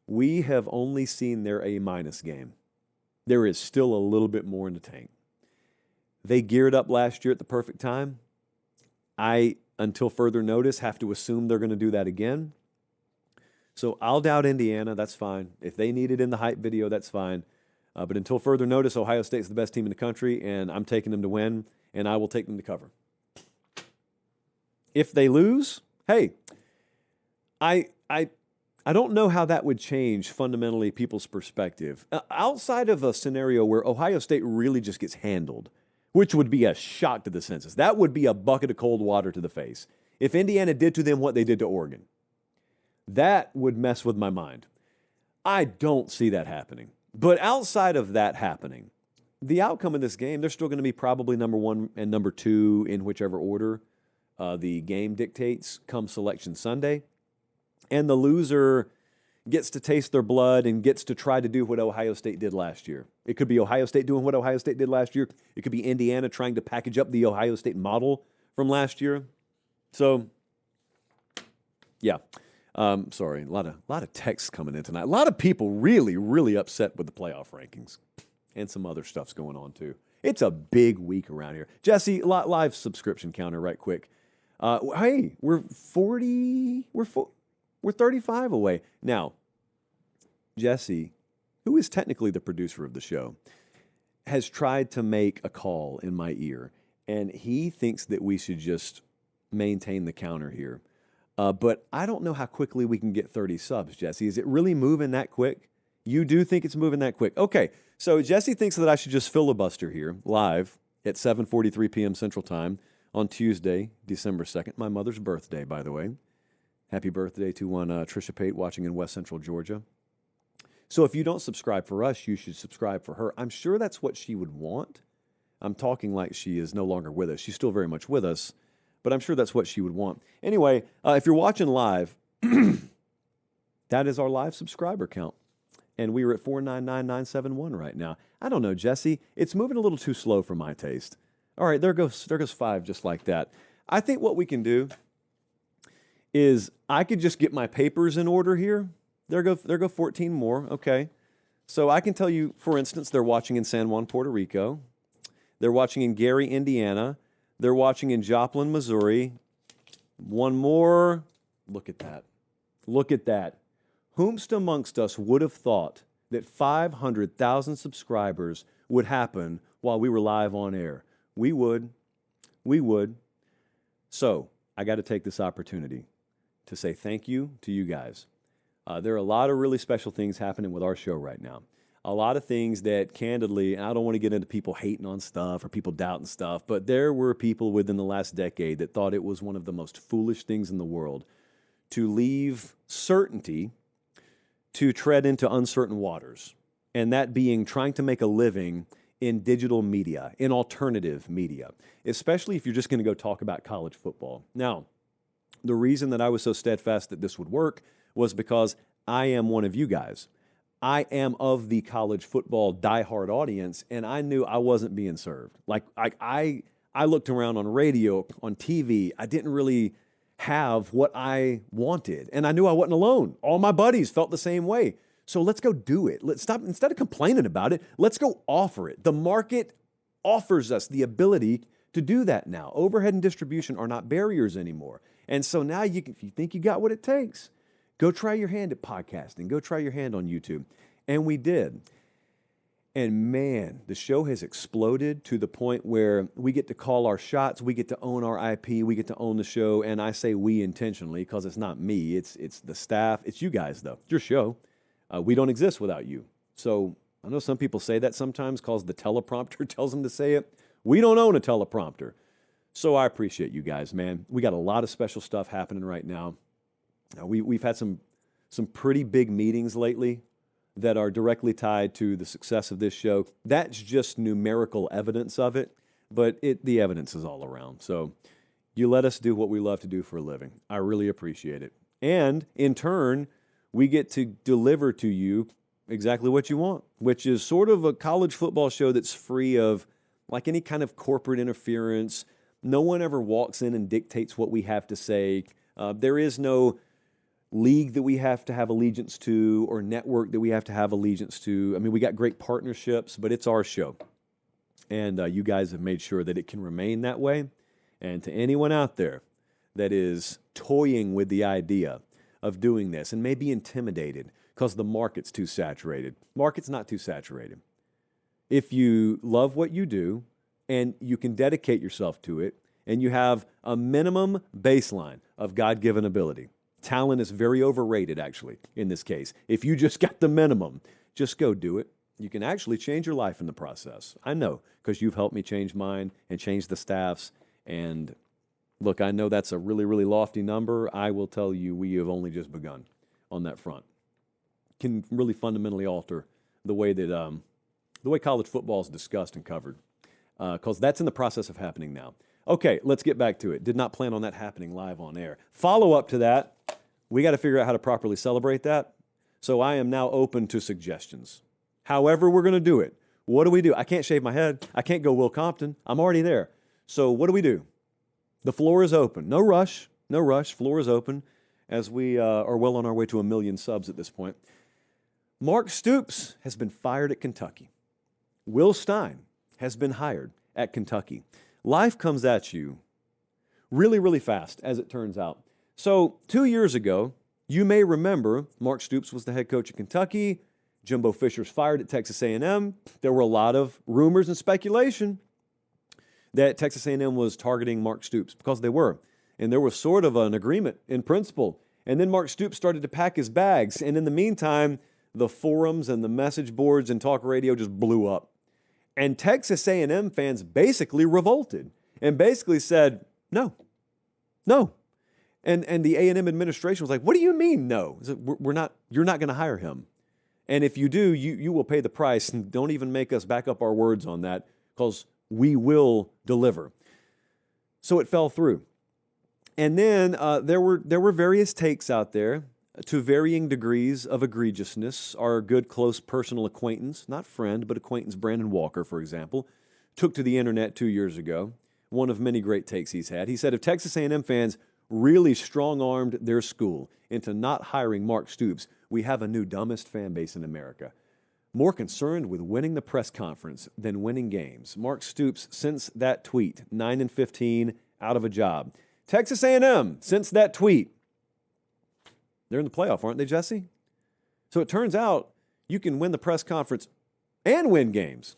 A: we have only seen their A-minus game. There is still a little bit more in the tank. They geared up last year at the perfect time. I, until further notice, have to assume they're going to do that again. So I'll doubt Indiana. That's fine. If they need it in the hype video, that's fine. But until further notice, Ohio State's the best team in the country, and I'm taking them to win, and I will take them to cover. If they lose, hey, I don't know how that would change fundamentally people's perspective. Outside of a scenario where Ohio State really just gets handled, which would be a shock to the senses. That would be a bucket of cold water to the face. If Indiana did to them what they did to Oregon, that would mess with my mind. I don't see that happening. But outside of that happening, the outcome of this game, they're still going to be probably number 1 and number 2 in whichever order the game dictates come Selection Sunday. And the loser gets to taste their blood and gets to try to do what Ohio State did last year. It could be Ohio State doing what Ohio State did last year. It could be Indiana trying to package up the Ohio State model from last year. So, yeah. Sorry, a lot of texts coming in tonight. A lot of people really, really upset with the playoff rankings. And some other stuff's going on, too. It's a big week around here. Jesse, live subscription counter right quick. Hey, we're 35 away. Now, Jesse, who is technically the producer of the show, has tried to make a call in my ear, and he thinks that we should just maintain the counter here. But I don't know how quickly we can get 30 subs, Jesse. Is it really moving that quick? You do think it's moving that quick? Okay, so Jesse thinks that I should just filibuster here live at 7:43 p.m. Central Time on Tuesday, December 2nd. My mother's birthday, by the way. Happy birthday to one Trisha Pate watching in West Central Georgia. So if you don't subscribe for us, you should subscribe for her. I'm sure that's what she would want. I'm talking like she is no longer with us. She's still very much with us, but I'm sure that's what she would want. Anyway, if you're watching live, that is our live subscriber count. And we are at 499,971 right now. I don't know, Jesse. It's moving a little too slow for my taste. All right, there goes 5 just like that. I think what we can do is I could just get my papers in order here. There go 14 more. Okay. So I can tell you, for instance, they're watching in San Juan, Puerto Rico. They're watching in Gary, Indiana. They're watching in Joplin, Missouri. One more. Look at that. Look at that. Whomst amongst us would have thought that 500,000 subscribers would happen while we were live on air. We would. So I got to take this opportunity to say thank you to you guys. There are a lot of really special things happening with our show right now. A lot of things that candidly, and I don't want to get into people hating on stuff or people doubting stuff, but there were people within the last decade that thought it was one of the most foolish things in the world to leave certainty to tread into uncertain waters, and that being trying to make a living in digital media, in alternative media, especially if you're just going to go talk about college football. Now, the reason that I was so steadfast that this would work was because I am one of you guys. I am of the college football diehard audience, and I knew I wasn't being served. Like I looked around on radio, on TV. I didn't really have what I wanted, and I knew I wasn't alone. All my buddies felt the same way. So let's go do it. Let's stop, instead of complaining about it, let's go offer it. The market offers us the ability to do that now. Overhead and distribution are not barriers anymore. And so now if you think you got what it takes, go try your hand at podcasting. Go try your hand on YouTube. And we did. And man, the show has exploded to the point where we get to call our shots. We get to own our IP. We get to own the show. And I say we intentionally because it's not me. It's the staff. It's you guys, though. It's your show. We don't exist without you. So I know some people say that sometimes because the teleprompter tells them to say it. We don't own a teleprompter. So I appreciate you guys, man. We got a lot of special stuff happening right now. We've had some pretty big meetings lately that are directly tied to the success of this show. That's just numerical evidence of it, but the evidence is all around. So you let us do what we love to do for a living. I really appreciate it. And in turn, we get to deliver to you exactly what you want, which is sort of a college football show that's free of like any kind of corporate interference. No one ever walks in and dictates what we have to say. There is no league that we have to have allegiance to or network that we have to have allegiance to. I mean, we got great partnerships, but it's our show. And you guys have made sure that it can remain that way. And to anyone out there that is toying with the idea of doing this and may be intimidated because the market's too saturated. Market's not too saturated. If you love what you do and you can dedicate yourself to it and you have a minimum baseline of God-given ability. Talent is very overrated, actually, in this case. If you just got the minimum, just go do it. You can actually change your life in the process. I know, because you've helped me change mine and change the staff's. And look, I know that's a really, really lofty number. I will tell you we have only just begun on that front. Can really fundamentally alter the way that the way college football is discussed and covered, because that's in the process of happening now. Okay, let's get back to it. Did not plan on that happening live on air. Follow up to that, we got to figure out how to properly celebrate that. So I am now open to suggestions. However we're going to do it. What do? I can't shave my head. I can't go Will Compton. I'm already there. So what do? The floor is open. No rush. No rush. Floor is open as we are well on our way to 1 million subs at this point. Mark Stoops has been fired at Kentucky. Will Stein has been hired at Kentucky. Life comes at you really, really fast, as it turns out. So 2 years ago, you may remember Mark Stoops was the head coach of Kentucky. Jimbo Fisher's fired at Texas A&M. There were a lot of rumors and speculation that Texas A&M was targeting Mark Stoops because they were. And there was sort of an agreement in principle. And then Mark Stoops started to pack his bags. And in the meantime, the forums and the message boards and talk radio just blew up. And Texas A&M fans basically revolted and basically said, no. And the A&M administration was like, what do you mean no? You're not going to hire him. And if you do, you will pay the price. And don't even make us back up our words on that because we will deliver. So it fell through. And then there were various takes out there to varying degrees of egregiousness. Our good, close personal acquaintance, not friend, but acquaintance Brandon Walker, for example, took to the internet 2 years ago. One of many great takes he's had. He said, if Texas A&M fans really strong-armed their school into not hiring Mark Stoops, we have a new dumbest fan base in America. More concerned with winning the press conference than winning games. Mark Stoops, since that tweet, 9-15, out of a job. Texas A&M, since that tweet, they're in the playoff, aren't they, Jesse? So it turns out you can win the press conference and win games.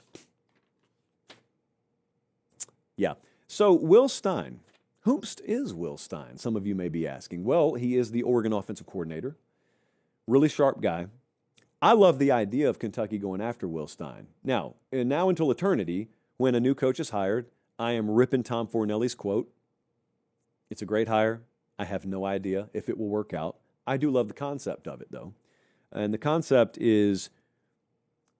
A: Yeah. So Will Stein, whomst is Will Stein? Some of you may be asking. Well, he is the Oregon offensive coordinator. Really sharp guy. I love the idea of Kentucky going after Will Stein. Now until eternity, when a new coach is hired, I am ripping Tom Fornelli's quote. It's a great hire. I have no idea if it will work out. I do love the concept of it, though. And the concept is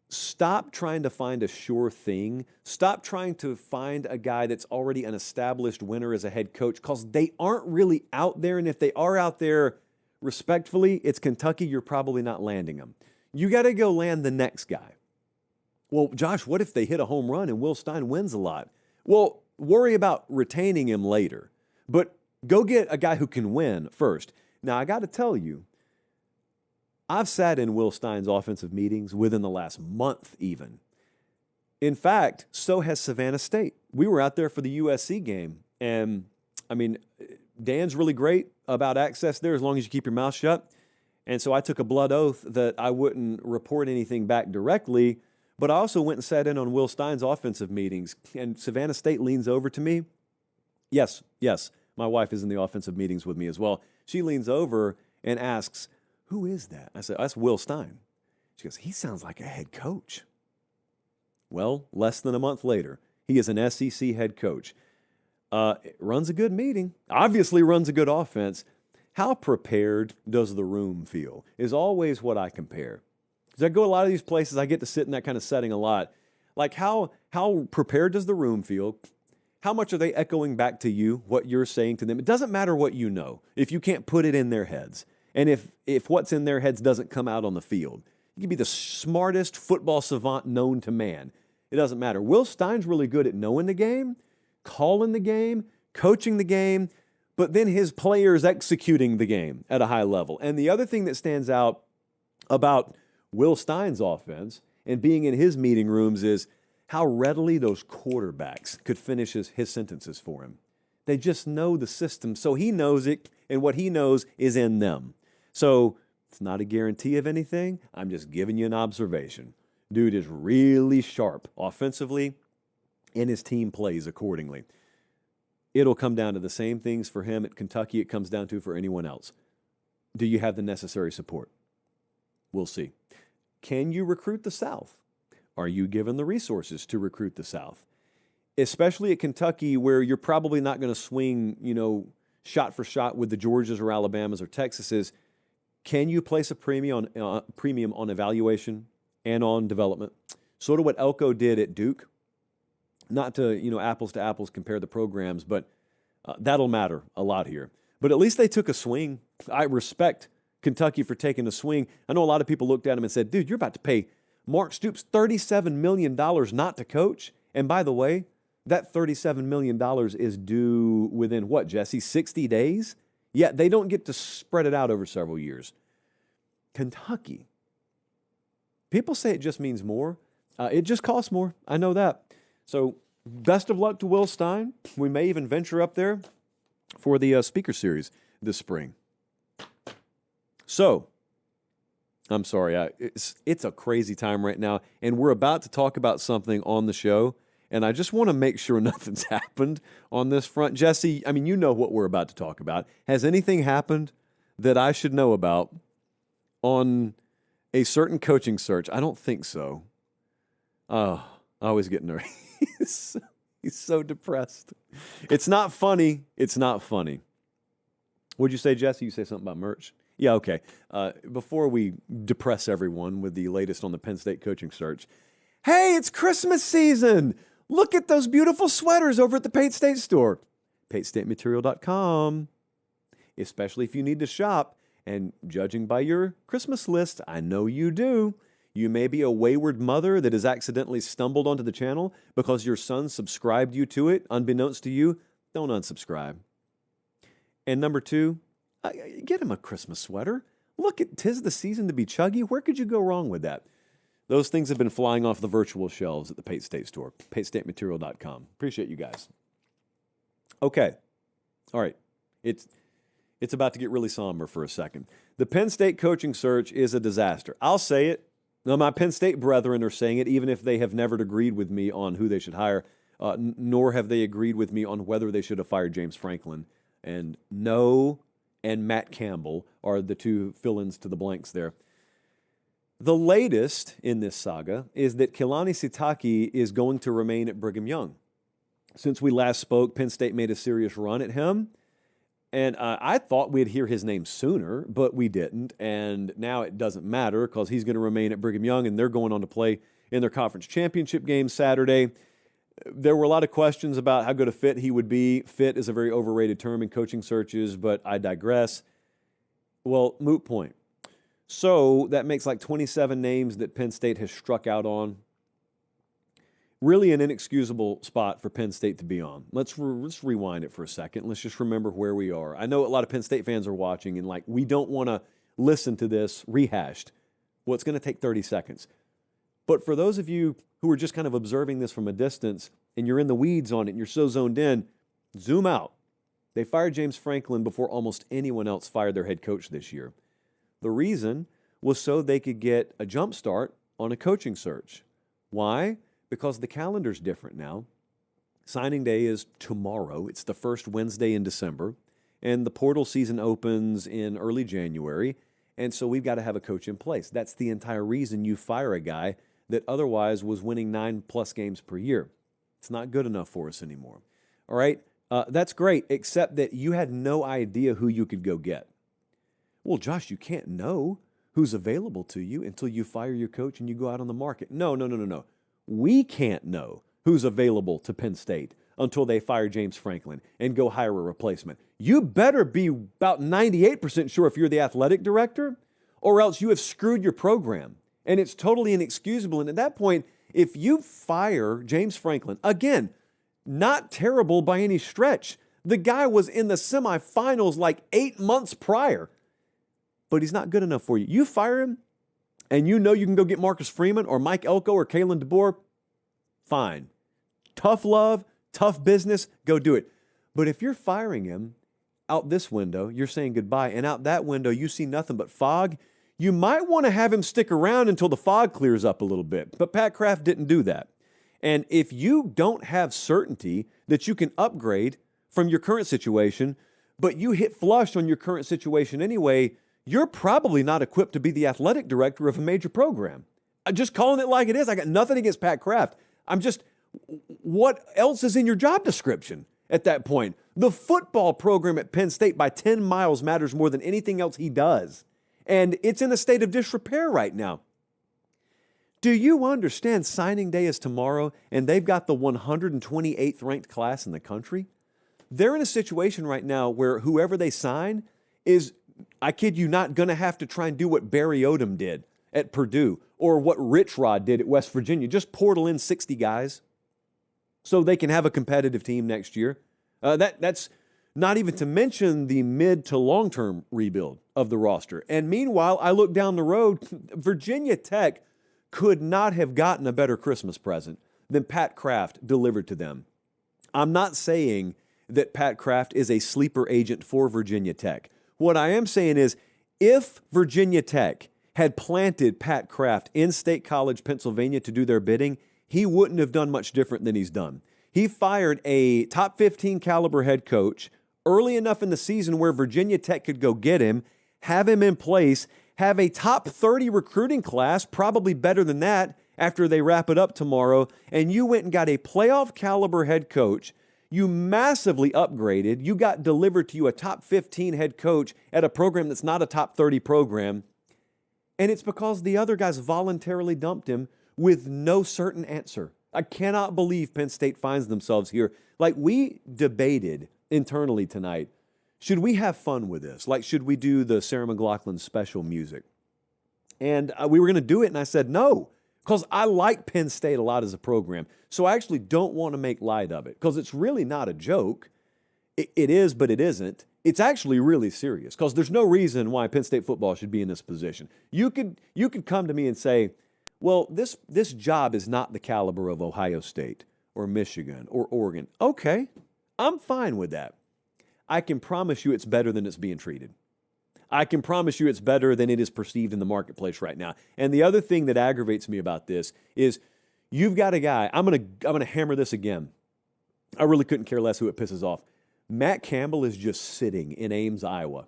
A: stop trying to find a sure thing. Stop trying to find a guy that's already an established winner as a head coach, because they aren't really out there. And if they are out there, respectfully, it's Kentucky. You're probably not landing them. You got to go land the next guy. Well, Josh, what if they hit a home run and Will Stein wins a lot? Well, worry about retaining him later. But go get a guy who can win first. Now, I got to tell you, I've sat in Will Stein's offensive meetings within the last month even. In fact, so has Savannah State. We were out there for the USC game. And, I mean, Dan's really great about access there as long as you keep your mouth shut. And so I took a blood oath that I wouldn't report anything back directly, but I also went and sat in on Will Stein's offensive meetings. And Savannah State leans over to me. Yes, my wife is in the offensive meetings with me as well. She leans over and asks, who is that? I said, that's Will Stein. She goes, he sounds like a head coach. Well, less than a month later, he is an SEC head coach. Runs a good meeting, obviously runs a good offense. How prepared does the room feel is always what I compare. Because I go a lot of these places, I get to sit in that kind of setting a lot. Like how prepared does the room feel? How much are they echoing back to you, what you're saying to them? It doesn't matter what you know if you can't put it in their heads. And if what's in their heads doesn't come out on the field. You can be the smartest football savant known to man. It doesn't matter. Will Stein's really good at knowing the game, calling the game, coaching the game, but then his players executing the game at a high level. And the other thing that stands out about Will Stein's offense and being in his meeting rooms is how readily those quarterbacks could finish his sentences for him. They just know the system, so he knows it, and what he knows is in them. So it's not a guarantee of anything. I'm just giving you an observation. Dude is really sharp offensively, and his team plays accordingly. It'll come down to the same things for him at Kentucky it comes down to for anyone else. Do you have the necessary support? We'll see. Can you recruit the South? Are you given the resources to recruit the South? Especially at Kentucky, where you're probably not going to swing, shot for shot with the Georgias or Alabamas or Texases. Can you place a premium on evaluation and on development? Sort of what Elko did at Duke. Not to, apples to apples compare the programs, but that'll matter a lot here. But at least they took a swing. I respect Kentucky for taking a swing. I know a lot of people looked at him and said, dude, you're about to pay Mark Stoops $37 million not to coach. And by the way, that $37 million is due within what, Jesse, 60 days? Yeah, they don't get to spread it out over several years. Kentucky. People say it just means more. It just costs more. I know that. So best of luck to Will Stein. We may even venture up there for the speaker series this spring. So, I'm sorry, it's a crazy time right now, and we're about to talk about something on the show, and I just want to make sure nothing's happened on this front. Jesse, I mean, you know what we're about to talk about. Has anything happened that I should know about on a certain coaching search? I don't think so. Oh, I always get nervous. He's so depressed. It's not funny. It's not funny. What'd you say, Jesse? You say something about merch? Yeah, okay. Before we depress everyone with the latest on the Penn State coaching search, hey, it's Christmas season. Look at those beautiful sweaters over at the Pate State store. PateStateMaterial.com. Especially if you need to shop. And judging by your Christmas list, I know you do. You may be a wayward mother that has accidentally stumbled onto the channel because your son subscribed you to it, unbeknownst to you. Don't unsubscribe. And number two, get him a Christmas sweater. Look, 'tis the season to be chuggy. Where could you go wrong with that? Those things have been flying off the virtual shelves at the Pate State store, PateStateMaterial.com. Appreciate you guys. Okay. All right. It's about to get really somber for a second. The Penn State coaching search is a disaster. I'll say it. Now, my Penn State brethren are saying it, even if they have never agreed with me on who they should hire. nor have they agreed with me on whether they should have fired James Franklin. And no and Matt Campbell are the two fill-ins to the blanks there. The latest in this saga is that Keilani Sitake is going to remain at Brigham Young. Since we last spoke, Penn State made a serious run at him. And I thought we'd hear his name sooner, but we didn't. And now it doesn't matter because he's going to remain at Brigham Young, and they're going on to play in their conference championship game Saturday. There were a lot of questions about how good a fit he would be. Fit is a very overrated term in coaching searches, but I digress. Well, moot point. So that makes like 27 names that Penn State has struck out on. Really an inexcusable spot for Penn State to be on. Let's rewind it for a second. Let's just remember where we are. I know a lot of Penn State fans are watching and like, we don't want to listen to this rehashed. Well, it's going to take 30 seconds. But for those of you who are just kind of observing this from a distance and you're in the weeds on it and you're so zoned in, zoom out. They fired James Franklin before almost anyone else fired their head coach this year. The reason was so they could get a jump start on a coaching search. Why? Because the calendar's different now. Signing day is tomorrow. It's the first Wednesday in December. And the portal season opens in early January. And so we've got to have a coach in place. That's the entire reason you fire a guy that otherwise was winning 9+ games per year. It's not good enough for us anymore. All right? That's great, except that you had no idea who you could go get. Well, Josh, you can't know who's available to you until you fire your coach and you go out on the market. No. We can't know who's available to Penn State until they fire James Franklin and go hire a replacement. You better be about 98% sure if you're the athletic director, or else you have screwed your program. And it's totally inexcusable. And at that point, if you fire James Franklin, again, not terrible by any stretch. The guy was in the semifinals like 8 months prior, but he's not good enough for you. You fire him, and you know you can go get Marcus Freeman or Mike Elko or Kalen DeBoer, fine. Tough love, tough business, go do it. But if you're firing him out this window, you're saying goodbye, and out that window you see nothing but fog, you might want to have him stick around until the fog clears up a little bit. But Pat Kraft didn't do that. And if you don't have certainty that you can upgrade from your current situation, but you hit flush on your current situation anyway, you're probably not equipped to be the athletic director of a major program. I'm just calling it like it is. I got nothing against Pat Kraft. What else is in your job description at that point? The football program at Penn State by 10 miles matters more than anything else he does. And it's in a state of disrepair right now. Do you understand signing day is tomorrow and they've got the 128th ranked class in the country? They're in a situation right now where whoever they sign is, I kid you not, going to have to try and do what Barry Odom did at Purdue or what Rich Rod did at West Virginia. Just portal in 60 guys so they can have a competitive team next year. That's not even to mention the mid to long-term rebuild of the roster. And meanwhile, I look down the road, Virginia Tech could not have gotten a better Christmas present than Pat Kraft delivered to them. I'm not saying that Pat Kraft is a sleeper agent for Virginia Tech. What I am saying is, if Virginia Tech had planted Pat Kraft in State College, Pennsylvania to do their bidding, he wouldn't have done much different than he's done. He fired a top 15 caliber head coach early enough in the season where Virginia Tech could go get him, have him in place, have a top 30 recruiting class, probably better than that after they wrap it up tomorrow, and you went and got a playoff caliber head coach. You massively upgraded. You got delivered to you a top 15 head coach at a program that's not a top 30 program. And it's because the other guys voluntarily dumped him with no certain answer. I cannot believe Penn State finds themselves here. Like, we debated internally tonight, should we have fun with this? Like, should we do the Sarah McLachlan special music? And we were going to do it, and I said no, because I like Penn State a lot as a program. So I actually don't want to make light of it, because it's really not a joke. It is, but it isn't. It's actually really serious, because there's no reason why Penn State football should be in this position. You could come to me and say, well, this job is not the caliber of Ohio State or Michigan or Oregon. Okay, I'm fine with that. I can promise you it's better than it's being treated. I can promise you it's better than it is perceived in the marketplace right now. And the other thing that aggravates me about this is you've got a guy, I'm gonna hammer this again. I really couldn't care less who it pisses off. Matt Campbell is just sitting in Ames, Iowa.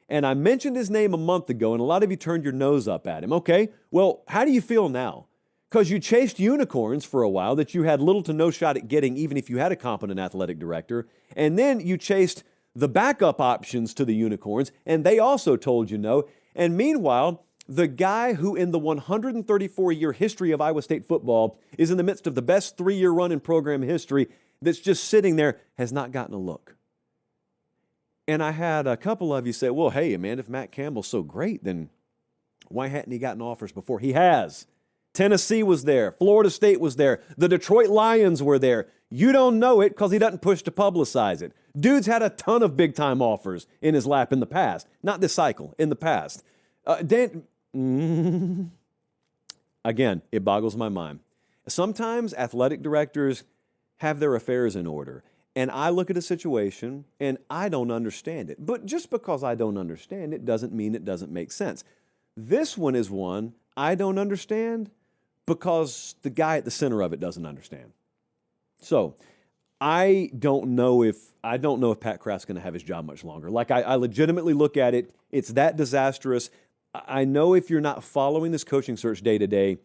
A: And I mentioned his name a month ago, and a lot of you turned your nose up at him. Okay, well, how do you feel now? Because you chased unicorns for a while that you had little to no shot at getting, even if you had a competent athletic director. And then you chased the backup options to the unicorns, and they also told you no. And meanwhile, the guy who in the 134-year history of Iowa State football is in the midst of the best 3-year run in program history that's just sitting there has not gotten a look. And I had a couple of you say, well, hey, man, if Matt Campbell's so great, then why hadn't he gotten offers before? He has. Tennessee was there. Florida State was there. The Detroit Lions were there. You don't know it because he doesn't push to publicize it. Dude's had a ton of big-time offers in his lap in the past. Not this cycle, in the past. Again, it boggles my mind. Sometimes athletic directors have their affairs in order. And I look at a situation and I don't understand it. But just because I don't understand it doesn't mean it doesn't make sense. This one is one I don't understand because the guy at the center of it doesn't understand. So I don't know if Pat Kraft's going to have his job much longer. Like I legitimately look at it. It's that disastrous. I know if you're not following this coaching search day to day,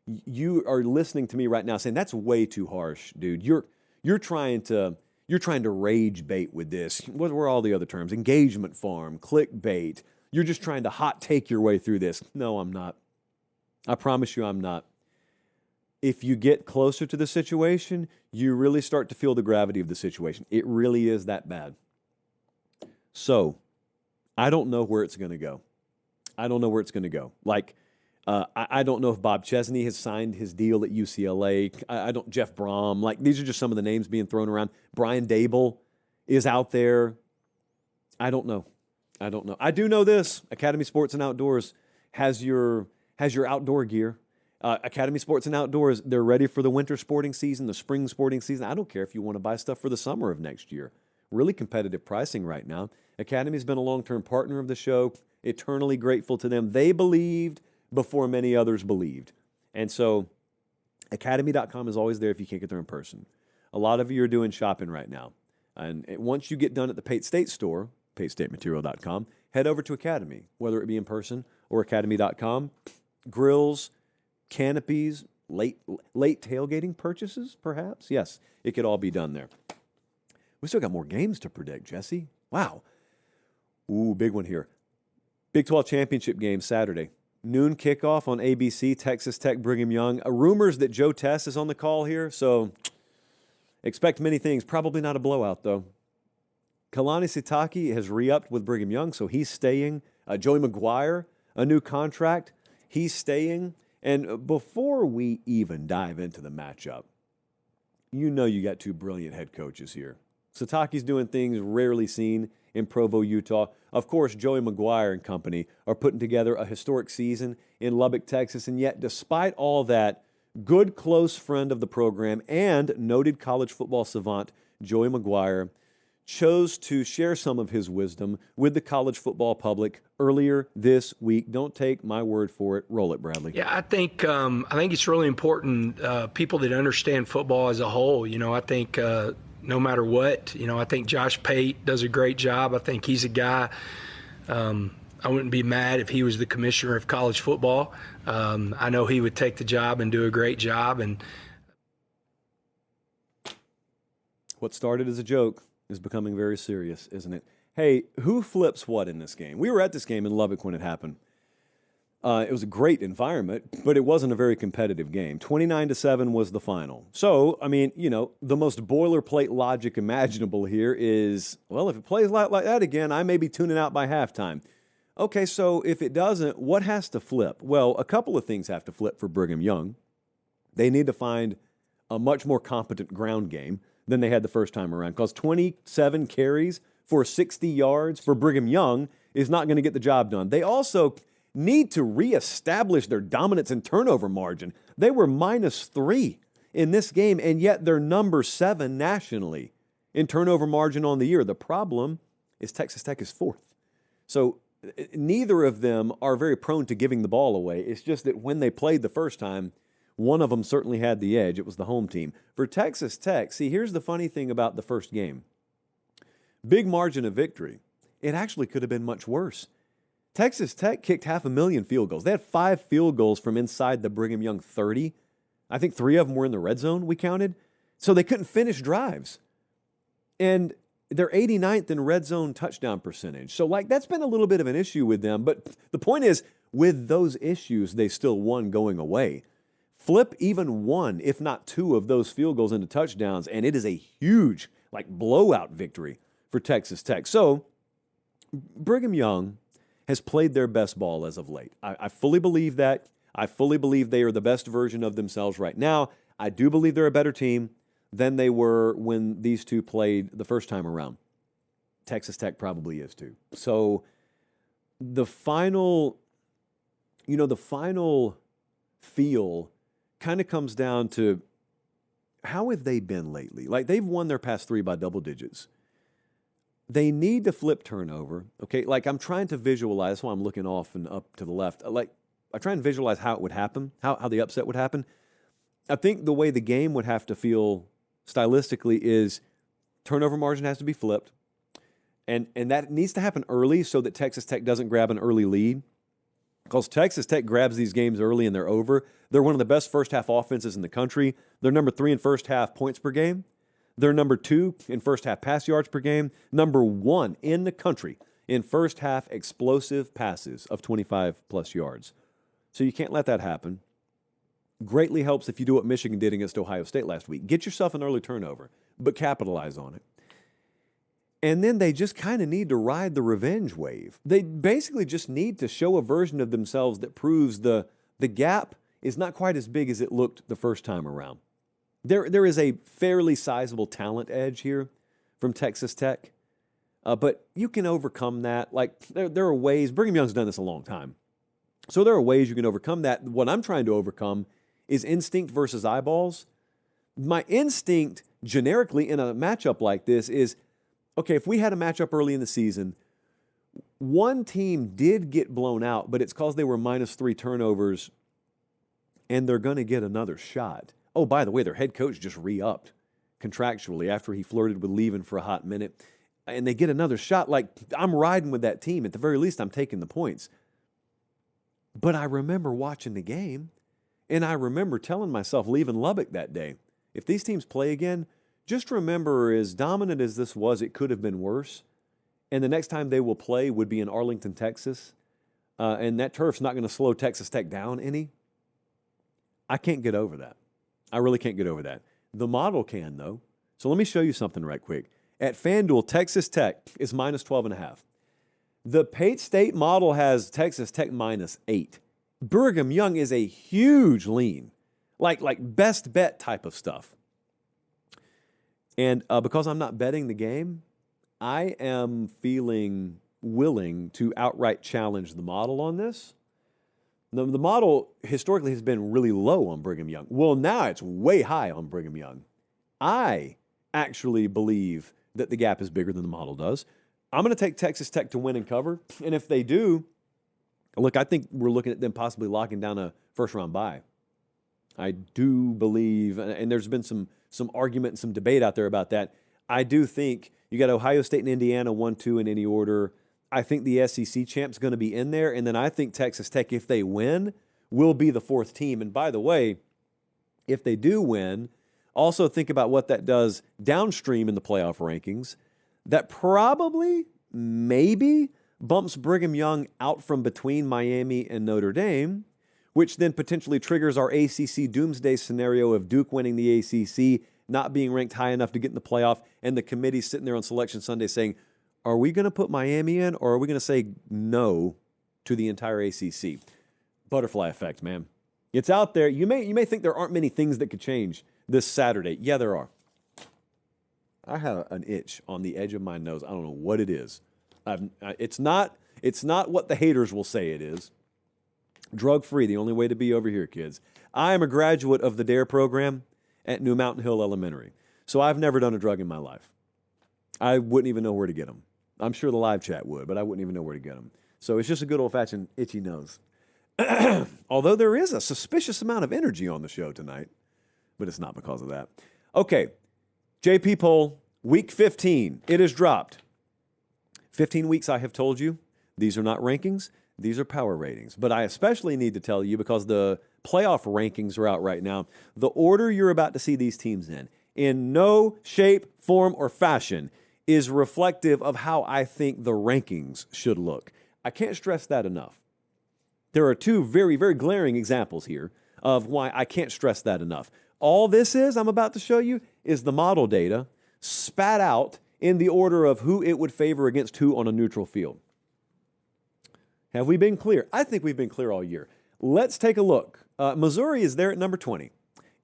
A: you are listening to me right now saying that's way too harsh, dude. You're trying to rage bait with this. What were all the other terms? Engagement farm, clickbait. You're just trying to hot take your way through this. No, I'm not. I promise you I'm not. If you get closer to the situation, you really start to feel the gravity of the situation. It really is that bad. So, I don't know where it's going to go. I don't know where it's going to go. Like, I don't know if Bob Chesney has signed his deal at UCLA. Jeff Brom. Like, these are just some of the names being thrown around. Brian Dable is out there. I don't know. I do know this. Academy Sports and Outdoors has your outdoor gear. Academy Sports and Outdoors, they're ready for the winter sporting season, the spring sporting season. I don't care if you want to buy stuff for the summer of next year. Really competitive pricing right now. Academy's been a long-term partner of the show. Eternally grateful to them. They believed before many others believed. And so academy.com is always there if you can't get there in person. A lot of you are doing shopping right now. And once you get done at the Pate State store, patestateMaterial.com, head over to Academy, whether it be in person or academy.com. Grills, canopies, late tailgating purchases, perhaps? Yes, it could all be done there. We still got more games to predict, Jesse. Wow. Ooh, big one here. Big 12 championship game Saturday. Noon kickoff on ABC, Texas Tech, Brigham Young. Rumors that Joe Tess is on the call here, so expect many things. Probably not a blowout, though. Kalani Sitake has re-upped with Brigham Young, so he's staying. Joey McGuire, a new contract. He's staying. And before we even dive into the matchup, you know you got two brilliant head coaches here. Sitake's doing things rarely seen in Provo, Utah. Of course, Joey McGuire and company are putting together a historic season in Lubbock, Texas. And yet, despite all that, good close friend of the program and noted college football savant Joey McGuire chose to share some of his wisdom with the college football public earlier this week. Don't take my word for it. Roll it, Bradley.
B: Yeah, I think it's really important, people that understand football as a whole. I think no matter what, I think Josh Pate does a great job. I think he's a guy, I wouldn't be mad if he was the commissioner of college football. I know he would take the job and do a great job. And
A: what started as a joke is becoming very serious, isn't it? Hey, who flips what in this game? We were at this game in Lubbock when it happened. It was a great environment, but it wasn't a very competitive game. 29-7 was the final. So, the most boilerplate logic imaginable here is, well, if it plays like that again, I may be tuning out by halftime. Okay, so if it doesn't, what has to flip? Well, a couple of things have to flip for Brigham Young. They need to find a much more competent ground game than they had the first time around, because 27 carries for 60 yards for Brigham Young is not going to get the job done. They also need to reestablish their dominance and turnover margin. They were -3 in this game, and yet they're number 7 nationally in turnover margin on the year. The problem is Texas Tech is 4th. So neither of them are very prone to giving the ball away. It's just that when they played the first time, One of them certainly had the edge. It was the home team. For Texas Tech, see, here's the funny thing about the first game. Big margin of victory. It actually could have been much worse. Texas Tech kicked 500,000 field goals. They had 5 field goals from inside the Brigham Young 30. I think 3 of them were in the red zone, we counted. So they couldn't finish drives. And they're 89th in red zone touchdown percentage. So, that's been a little bit of an issue with them. But the point is, with those issues, they still won going away. Flip even 1, if not 2, of those field goals into touchdowns, and it is a huge, blowout victory for Texas Tech. So, Brigham Young has played their best ball as of late. I fully believe that. I fully believe they are the best version of themselves right now. I do believe they're a better team than they were when these two played the first time around. Texas Tech probably is too. So the final feel kind of comes down to how have they been lately? They've won their past 3 by double digits. They need to flip turnover. Okay, I'm trying to visualize. That's why I'm looking off and up to the left. I try and visualize how it would happen, how the upset would happen. I think the way the game would have to feel stylistically is turnover margin has to be flipped. And that needs to happen early so that Texas Tech doesn't grab an early lead. Because Texas Tech grabs these games early and they're over. They're one of the best first half offenses in the country. They're number 3 in first half points per game. They're number 2 in first half pass yards per game. Number 1 in the country in first half explosive passes of 25 plus yards. So you can't let that happen. Greatly helps if you do what Michigan did against Ohio State last week. Get yourself an early turnover, but capitalize on it. And then they just kind of need to ride the revenge wave. They basically just need to show a version of themselves that proves the gap is not quite as big as it looked the first time around. There is a fairly sizable talent edge here from Texas Tech, but you can overcome that. There are ways. Brigham Young's done this a long time. So there are ways you can overcome that. What I'm trying to overcome is instinct versus eyeballs. My instinct generically in a matchup like this is, okay, if we had a matchup early in the season, one team did get blown out, but it's because they were -3 turnovers and they're going to get another shot. Oh, by the way, their head coach just re-upped contractually after he flirted with leaving for a hot minute. And they get another shot. I'm riding with that team. At the very least, I'm taking the points. But I remember watching the game, and I remember telling myself leaving Lubbock that day, if these teams play again, just remember as dominant as this was, it could have been worse. And the next time they will play would be in Arlington, Texas. And that turf's not going to slow Texas Tech down any. I can't get over that. I really can't get over that. The model can, though. So let me show you something right quick. At FanDuel, Texas Tech is -12.5. The Pate State model has Texas Tech -8. Brigham Young is a huge lean, like best bet type of stuff. And because I'm not betting the game, I am feeling willing to outright challenge the model on this. The model historically has been really low on Brigham Young. Well, now it's way high on Brigham Young. I actually believe that the gap is bigger than the model does. I'm going to take Texas Tech to win and cover. And if they do, look, I think we're looking at them possibly locking down a first-round bye. I do believe, and there's been some argument and some debate out there about that. I do think you got Ohio State and Indiana 1-2 in any order. I think the SEC champ's going to be in there. And then I think Texas Tech, if they win, will be the 4th team. And by the way, if they do win, also think about what that does downstream in the playoff rankings. That probably, maybe, bumps Brigham Young out from between Miami and Notre Dame, which then potentially triggers our ACC doomsday scenario of Duke winning the ACC, not being ranked high enough to get in the playoff, and the committee sitting there on Selection Sunday saying, are we going to put Miami in, or are we going to say no to the entire ACC? Butterfly effect, man. It's out there. You may think there aren't many things that could change this Saturday. Yeah, there are. I have an itch on the edge of my nose. I don't know what it is. It's not what the haters will say it is. Drug-free, the only way to be over here, kids. I am a graduate of the DARE program at New Mountain Hill Elementary. So I've never done a drug in my life. I wouldn't even know where to get them. I'm sure the live chat would, but I wouldn't even know where to get them. So it's just a good old-fashioned itchy nose. Although there is a suspicious amount of energy on the show tonight, but it's not because of that. Okay, JP poll, week 15, it is dropped. 15 weeks I have told you, these are not rankings, these are power ratings. But I especially need to tell you, because the playoff rankings are out right now, the order you're about to see these teams in no shape, form, or fashion, is reflective of how I think the rankings should look. I can't stress that enough. There are two very, very glaring examples here of why I can't stress that enough. All this is, I'm about to show you, is the model data spat out in the order of who it would favor against who on a neutral field. Have we been clear? I think we've been clear all year. Let's take a look. Missouri is there at number 20.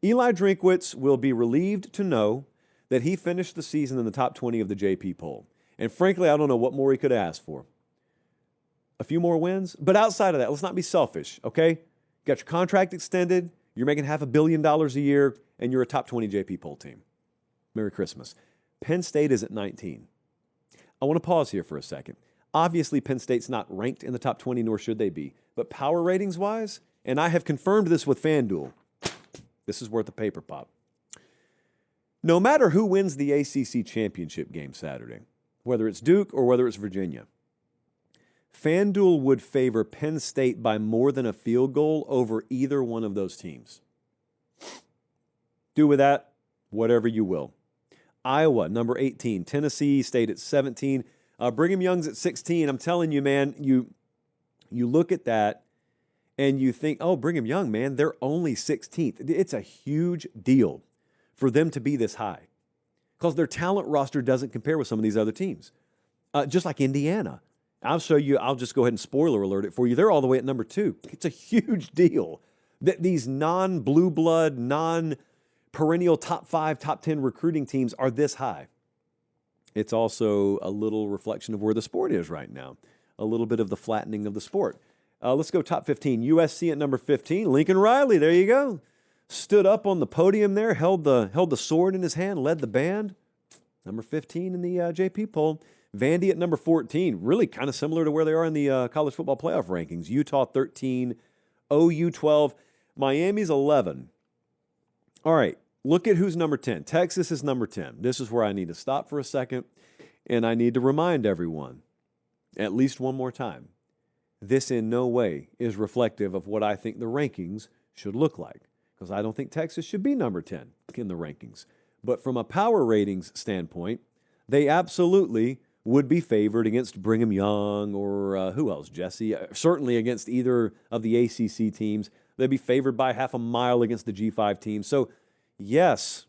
A: Eli Drinkwitz will be relieved to know that he finished the season in the top 20 of the JP poll. And frankly, I don't know what more he could ask for. A few more wins? But outside of that, let's not be selfish, okay? Got your contract extended, you're making $500 million a year, and you're a top 20 JP poll team. Merry Christmas. Penn State is at 19. I want to pause here for a second. Obviously, Penn State's not ranked in the top 20, nor should they be. But power ratings-wise, and I have confirmed this with FanDuel, this is worth a paper pop. No matter who wins the ACC championship game Saturday, whether it's Duke or whether it's Virginia, FanDuel would favor Penn State by more than a field goal over either one of those teams. Do with that whatever you will. Iowa, number 18. Tennessee State at 17. Brigham Young's at 16. I'm telling you, man, you look at that and you think, oh, Brigham Young, man, they're only 16th. It's a huge deal for them to be this high because their talent roster doesn't compare with some of these other teams. Just like Indiana. I'll show you, I'll just go ahead and spoiler alert it for you. They're all the way at number 2. It's a huge deal that these non-blue blood, non-perennial top 5, top 10 recruiting teams are this high. It's also a little reflection of where the sport is right now, a little bit of the flattening of the sport. Let's go top 15. USC at number 15. Lincoln Riley, there you go. Stood up on the podium there, held the sword in his hand, led the band. Number 15 in the JP poll. Vandy at number 14, really kind of similar to where they are in the college football playoff rankings. Utah 13, OU 12, Miami's 11. All right, look at who's number 10. Texas is number 10. This is where I need to stop for a second, and I need to remind everyone, at least one more time, this in no way is reflective of what I think the rankings should look like, because I don't think Texas should be number 10 in the rankings. But from a power ratings standpoint, they absolutely would be favored against Brigham Young or who else, Jesse? Certainly against either of the ACC teams. They'd be favored by half a mile against the G5 teams. So, yes,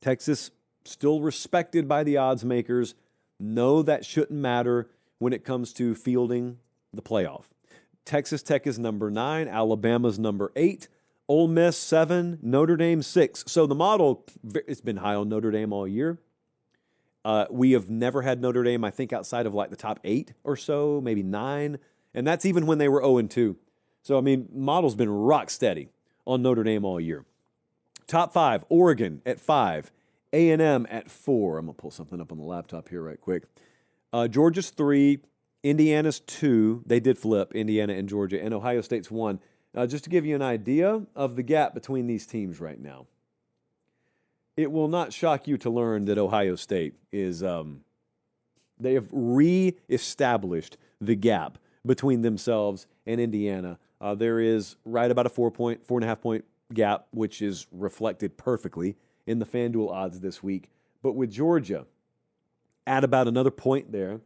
A: Texas still respected by the odds makers. No, that shouldn't matter when it comes to fielding the playoff. Texas Tech is number 9. Alabama's number 8. Ole Miss 7. Notre Dame 6. So the model, it's been high on Notre Dame all year. We have never had Notre Dame, I think, outside of like the top 8 or so, maybe 9. And that's even when they were 0-2. So, I mean, model's been rock steady on Notre Dame all year. Top 5, Oregon at 5. A&M at 4. I'm going to pull something up on the laptop here right quick. Georgia's 3. Indiana's 2. They did flip, Indiana and Georgia. And Ohio State's 1. Just to give you an idea of the gap between these teams right now. It will not shock you to learn that Ohio State is, they have re-established the gap between themselves and Indiana. There is right about a 4.5 point gap, which is reflected perfectly in the FanDuel odds this week. But with Georgia, add about another point there.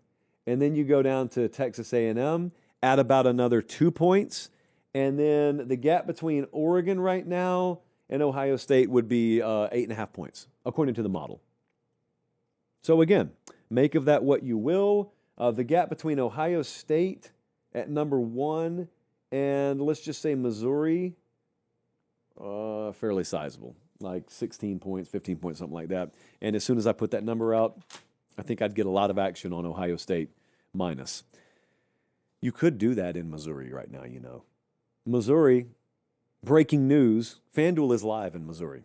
A: And then you go down to Texas A&M, add about another 2 points. And then the gap between Oregon right now and Ohio State would be 8.5 points, according to the model. So again, make of that what you will. The gap between Ohio State at number 1 and let's just say Missouri, fairly sizable, like 16 points, 15 points, something like that. And as soon as I put that number out, I think I'd get a lot of action on Ohio State minus. You could do that in Missouri right now, you know. Missouri, breaking news, FanDuel is live in Missouri.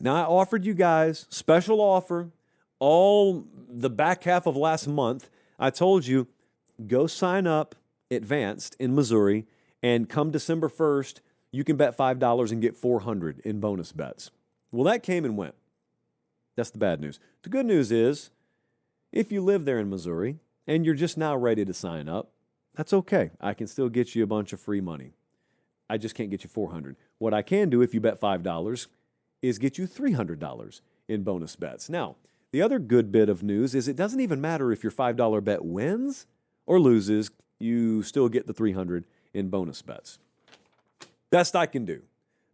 A: Now, I offered you guys, special offer, all the back half of last month. I told you, go sign up advanced in Missouri, And come December 1st, you can bet $5 and get $400 in bonus bets. Well, that came and went. That's the bad news. The good news is, if you live there in Missouri and you're just now ready to sign up, that's okay. I can still get you a bunch of free money. I just can't get you $400. What I can do if you bet $5 is get you $300 in bonus bets. Now, the other good bit of news is it doesn't even matter if your $5 bet wins or loses, you still get the $300 in bonus bets. Best I can do.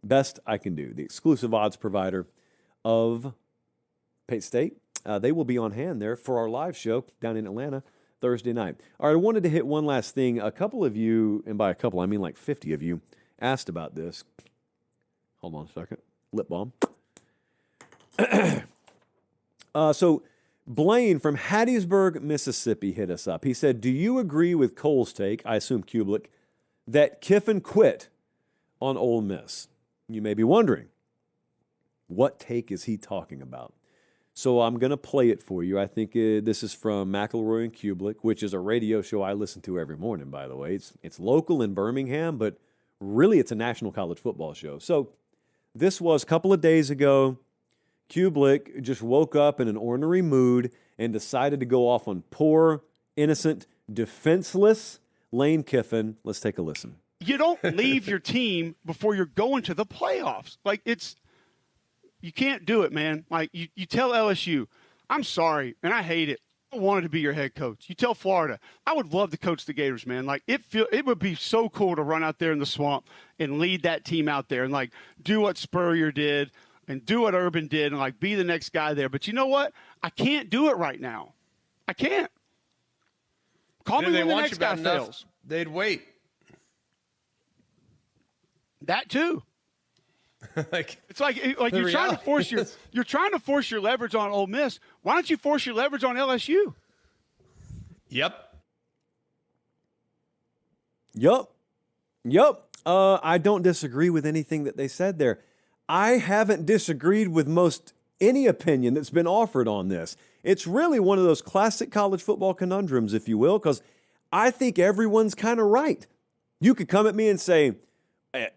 A: Best I can do. The exclusive odds provider of Pate State. They will be on hand there for our live show down in Atlanta Thursday night. All right, I wanted to hit one last thing. A couple of you, and by a couple, I mean like 50 of you, asked about this. Hold on a second. Lip balm. So Blaine from Hattiesburg, Mississippi hit us up. He said, do you agree with Cole's take, I assume Kublik, that Kiffin quit on Ole Miss? You may be wondering, what take is he talking about? So I'm going to play it for you. I think this is from McElroy and Kublik, which is a radio show I listen to every morning, by the way. It's local in Birmingham, but really it's a national college football show. So this was a couple of days ago. Kublik just woke up in an ornery mood and decided to go off on poor, innocent, defenseless Lane Kiffin. Let's take a listen.
C: You don't leave your team before you're going to the playoffs. You can't do it, man. Like, you tell LSU, I'm sorry, and I hate it. I wanted to be your head coach. You tell Florida, I would love to coach the Gators, man. Like, it would be so cool to run out there in the swamp and lead that team out there and, like, do what Spurrier did and do what Urban did and, like, be the next guy there. But you know what? I can't do it right now. I can't. Call me when the next guy fails.
D: They'd wait.
C: That too. It's like you're trying to force your leverage on Ole Miss. Why don't you force your leverage on LSU?
D: Yep.
A: I don't disagree with anything that they said there. I haven't disagreed with most any opinion that's been offered on this. It's really one of those classic college football conundrums, if you will, because I think everyone's kind of right. You could come at me and say,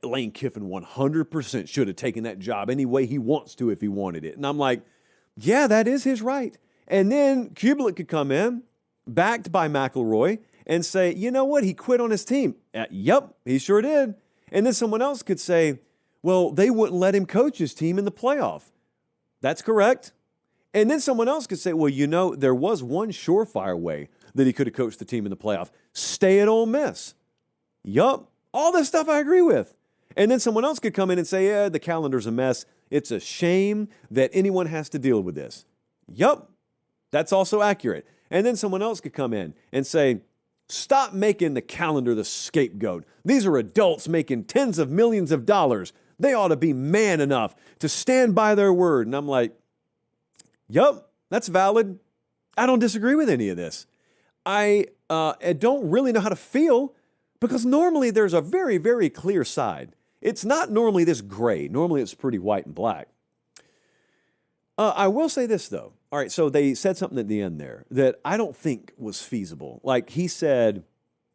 A: Lane Kiffin 100% should have taken that job any way he wants to if he wanted it. And I'm like, yeah, that is his right. And then Kublik could come in, backed by McElroy, and say, you know what, he quit on his team. Yep, he sure did. And then someone else could say, well, they wouldn't let him coach his team in the playoff. That's correct. And then someone else could say, well, you know, there was one surefire way that he could have coached the team in the playoff. Stay at Ole Miss. Yup. All this stuff I agree with. And then someone else could come in and say, yeah, the calendar's a mess. It's a shame that anyone has to deal with this. Yup, that's also accurate. And then someone else could come in and say, stop making the calendar the scapegoat. These are adults making tens of millions of dollars. They ought to be man enough to stand by their word. And I'm like, yup, that's valid. I don't disagree with any of this. I don't really know how to feel, because normally there's a very, very clear side. It's not normally this gray. Normally it's pretty white and black. I will say this, though. All right, so they said something at the end there that I don't think was feasible. Like, he said,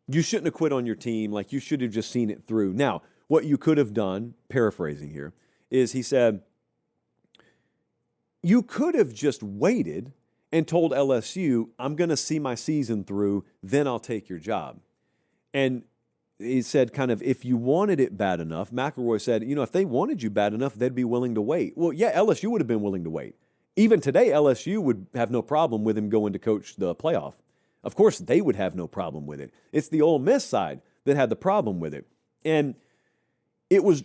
A: you shouldn't have quit on your team. Like, you should have just seen it through. Now, what you could have done, paraphrasing here, is he said, you could have just waited and told LSU, I'm going to see my season through, then I'll take your job. And he said, kind of, if you wanted it bad enough, McElroy said, you know, if they wanted you bad enough, they'd be willing to wait. Well, yeah, LSU would have been willing to wait. Even today, LSU would have no problem with him going to coach the playoff. Of course, they would have no problem with it. It's the Ole Miss side that had the problem with it. And it was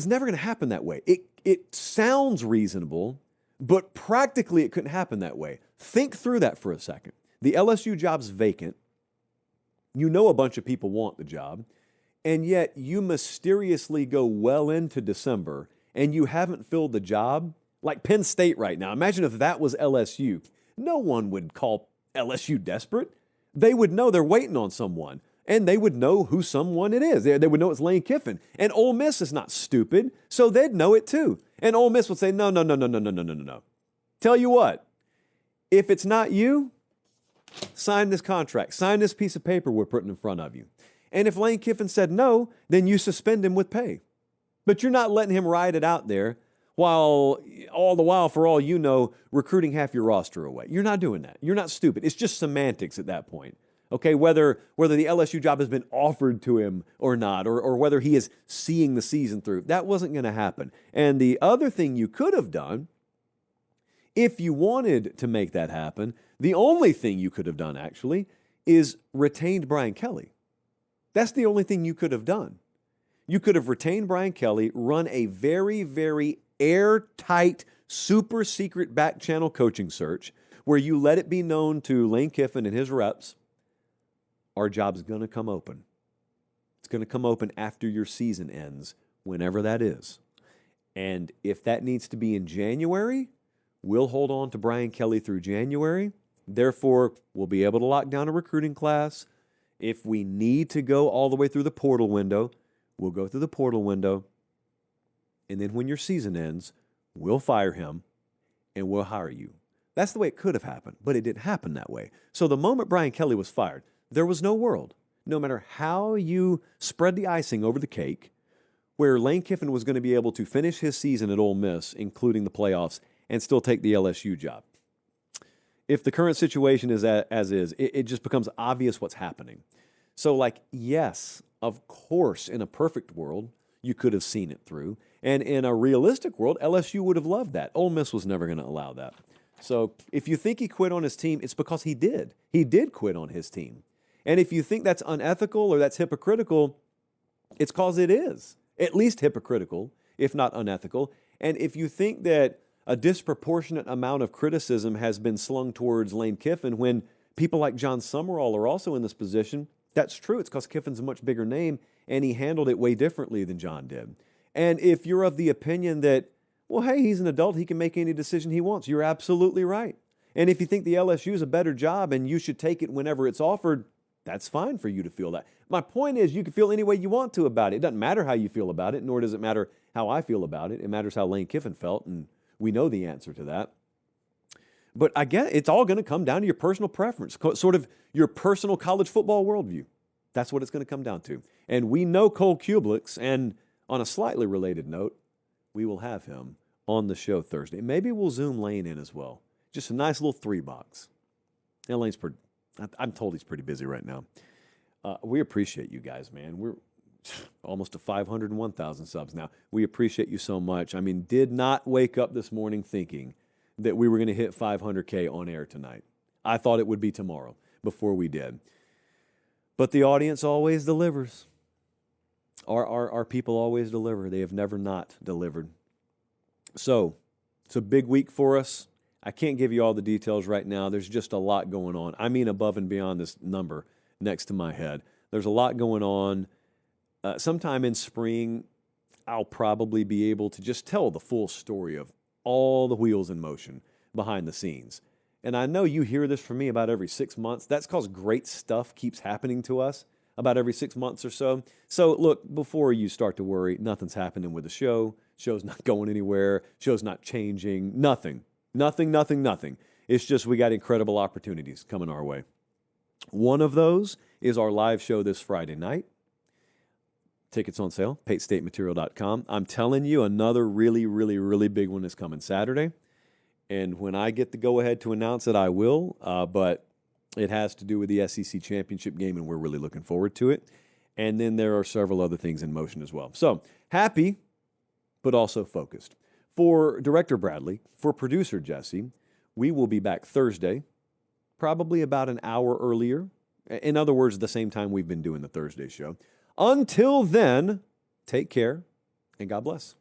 A: never going to happen that way. It sounds reasonable, but practically it couldn't happen that way. Think through that for a second. The LSU job's vacant. You know a bunch of people want the job, and yet you mysteriously go well into December and you haven't filled the job. Like Penn State right now. Imagine if that was LSU. No one would call LSU desperate. They would know they're waiting on someone, and they would know who someone it is. They would know it's Lane Kiffin. And Ole Miss is not stupid, so they'd know it too. And Ole Miss would say, no. Tell you what, if it's not you, sign this contract. Sign this piece of paper we're putting in front of you. And if Lane Kiffin said no, then you suspend him with pay. But you're not letting him ride it out there while all the while, for all you know, recruiting half your roster away. You're not doing that. You're not stupid. It's just semantics at that point. Okay, whether the LSU job has been offered to him or not, or whether he is seeing the season through, that wasn't going to happen. And the other thing you could have done, if you wanted to make that happen, the only thing you could have done, actually, is retained Brian Kelly. That's the only thing you could have done. You could have retained Brian Kelly, run a very, very airtight, super secret back channel coaching search where you let it be known to Lane Kiffin and his reps, our job's going to come open. It's going to come open after your season ends, whenever that is. And if that needs to be in January, we'll hold on to Brian Kelly through January. Therefore, we'll be able to lock down a recruiting class. If we need to go all the way through the portal window, we'll go through the portal window. And then when your season ends, we'll fire him and we'll hire you. That's the way it could have happened, but it didn't happen that way. So the moment Brian Kelly was fired, there was no world, no matter how you spread the icing over the cake, where Lane Kiffin was going to be able to finish his season at Ole Miss, including the playoffs, and still take the LSU job. If the current situation is as is, it just becomes obvious what's happening. So, yes, of course, in a perfect world, you could have seen it through. And in a realistic world, LSU would have loved that. Ole Miss was never going to allow that. So if you think he quit on his team, it's because he did. He did quit on his team. And if you think that's unethical or that's hypocritical, it's because it is. At least hypocritical, if not unethical. And if you think that a disproportionate amount of criticism has been slung towards Lane Kiffin when people like John Summerall are also in this position, that's true. It's because Kiffin's a much bigger name and he handled it way differently than John did. And if you're of the opinion that, well, hey, he's an adult, he can make any decision he wants, you're absolutely right. And if you think the LSU is a better job and you should take it whenever it's offered, that's fine for you to feel that. My point is you can feel any way you want to about it. It doesn't matter how you feel about it, nor does it matter how I feel about it. It matters how Lane Kiffin felt, and we know the answer to that. But I get it's all going to come down to your personal preference, sort of your personal college football worldview. That's what it's going to come down to. And we know Cole Kublix, and on a slightly related note, we will have him on the show Thursday. Maybe we'll Zoom Lane in as well. Just a nice little 3-box. And Lane's pretty... I'm told he's pretty busy right now. We appreciate you guys, man. We're almost to 501,000 subs now. We appreciate you so much. I mean, did not wake up this morning thinking that we were going to hit 500K on air tonight. I thought it would be tomorrow before we did. But the audience always delivers. Our people always deliver. They have never not delivered. So it's a big week for us. I can't give you all the details right now. There's just a lot going on. I mean, above and beyond this number next to my head. There's a lot going on. Sometime in spring, I'll probably be able to just tell the full story of all the wheels in motion behind the scenes. And I know you hear this from me about every 6 months. That's because great stuff keeps happening to us about every 6 months or so. So look, before you start to worry, nothing's happening with the show. Show's not going anywhere. Show's not changing. Nothing. It's just we got incredible opportunities coming our way. One of those is our live show this Friday night. Tickets on sale, PateStateMaterial.com. I'm telling you, another really, really, really big one is coming Saturday. And when I get the go-ahead to announce it, I will. But it has to do with the SEC championship game, and we're really looking forward to it. And then there are several other things in motion as well. So happy, but also focused. For Director Bradley, for Producer Jesse, we will be back Thursday, probably about an hour earlier. In other words, the same time we've been doing the Thursday show. Until then, take care and God bless.